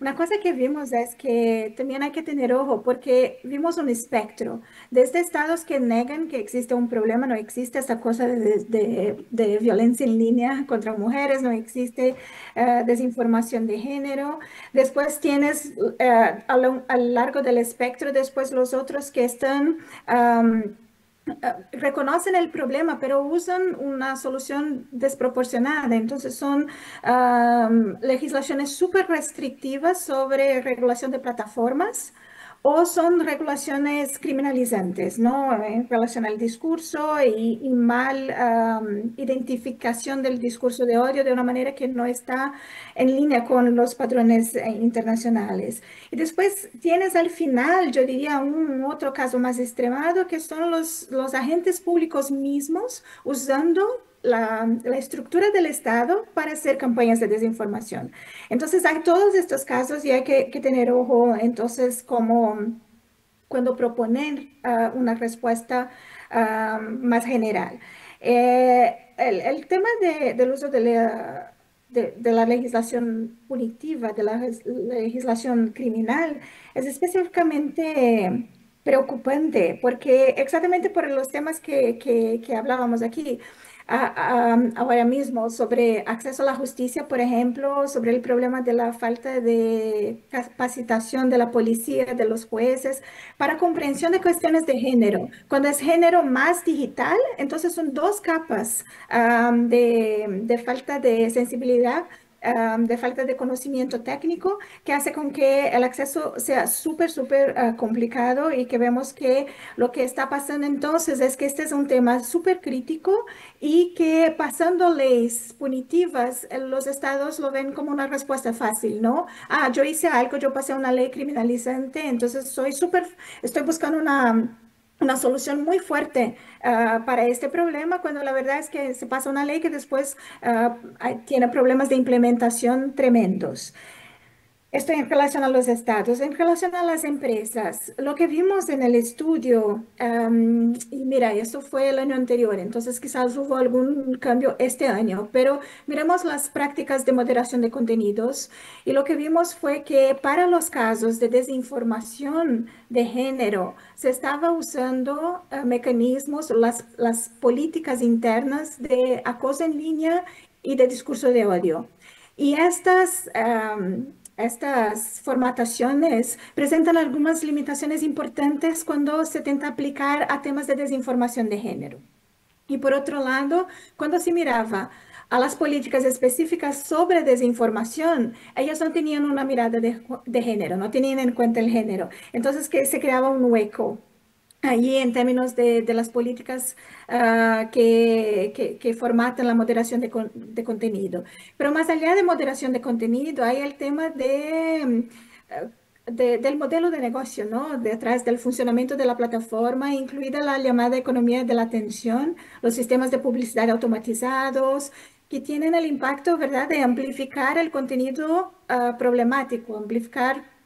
Una cosa que vimos es que también hay que tener ojo porque vimos un espectro desde estados que negan que existe un problema, no existe esta cosa de violencia en línea contra mujeres, no existe desinformación de género. Después tienes a lo largo del espectro, después los otros que están... reconocen el problema, pero usan una solución desproporcionada. Entonces son legislaciones súper restrictivas sobre regulación de plataformas o son regulaciones criminalizantes, ¿no? En relación al discurso y mal identificación del discurso de odio de una manera que no está en línea con los patrones internacionales. Y después tienes al final, yo diría, un otro caso más extremado, que son los agentes públicos mismos usando la estructura del Estado para hacer campañas de desinformación. Entonces, hay todos estos casos y hay que tener ojo, entonces, como cuando proponer una respuesta más general. El tema del uso de la legislación punitiva, de la legislación criminal, es específicamente preocupante, porque exactamente por los temas que hablábamos aquí, ahora mismo, sobre acceso a la justicia, por ejemplo, sobre el problema de la falta de capacitación de la policía, de los jueces, para comprensión de cuestiones de género. Cuando es género más digital, entonces son dos capas de falta de sensibilidad, de falta de conocimiento técnico, que hace con que el acceso sea súper complicado y que vemos que lo que está pasando entonces es que este es un tema súper crítico y que pasando leyes punitivas, los estados lo ven como una respuesta fácil, ¿no? Ah, yo hice algo, yo pasé una ley criminalizante, entonces estoy buscando una solución muy fuerte para este problema, cuando la verdad es que se pasa una ley que después tiene problemas de implementación tremendos. Esto en relación a los estados, en relación a las empresas. Lo que vimos en el estudio, y mira, esto fue el año anterior, entonces quizás hubo algún cambio este año, pero miremos las prácticas de moderación de contenidos y lo que vimos fue que para los casos de desinformación de género se estaba usando mecanismos, las políticas internas de acoso en línea y de discurso de odio. Y estas formataciones presentan algunas limitaciones importantes cuando se intenta aplicar a temas de desinformación de género. Y por otro lado, cuando se miraba a las políticas específicas sobre desinformación, ellas no tenían una mirada de género, no tenían en cuenta el género. Entonces, que se creaba un hueco allí en términos de las políticas que formatan la moderación de contenido. Pero más allá de moderación de contenido, hay el tema del modelo de negocio, ¿no? Detrás del funcionamiento de la plataforma, incluida la llamada economía de la atención, los sistemas de publicidad automatizados, que tienen el impacto, ¿verdad?, de amplificar el contenido problemático, amplificar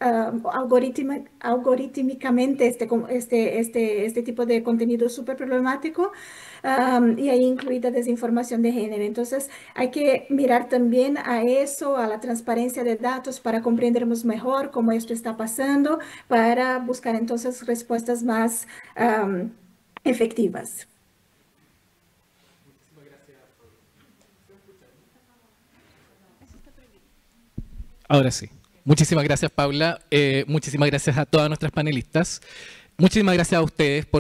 algorítmicamente este tipo de contenido súper problemático, y ahí incluida desinformación de género. Entonces, hay que mirar también a eso, a la transparencia de datos para comprendernos mejor cómo esto está pasando, para buscar entonces respuestas más efectivas. Ahora sí. Muchísimas gracias, Paula. Muchísimas gracias a todas nuestras panelistas. Muchísimas gracias a ustedes por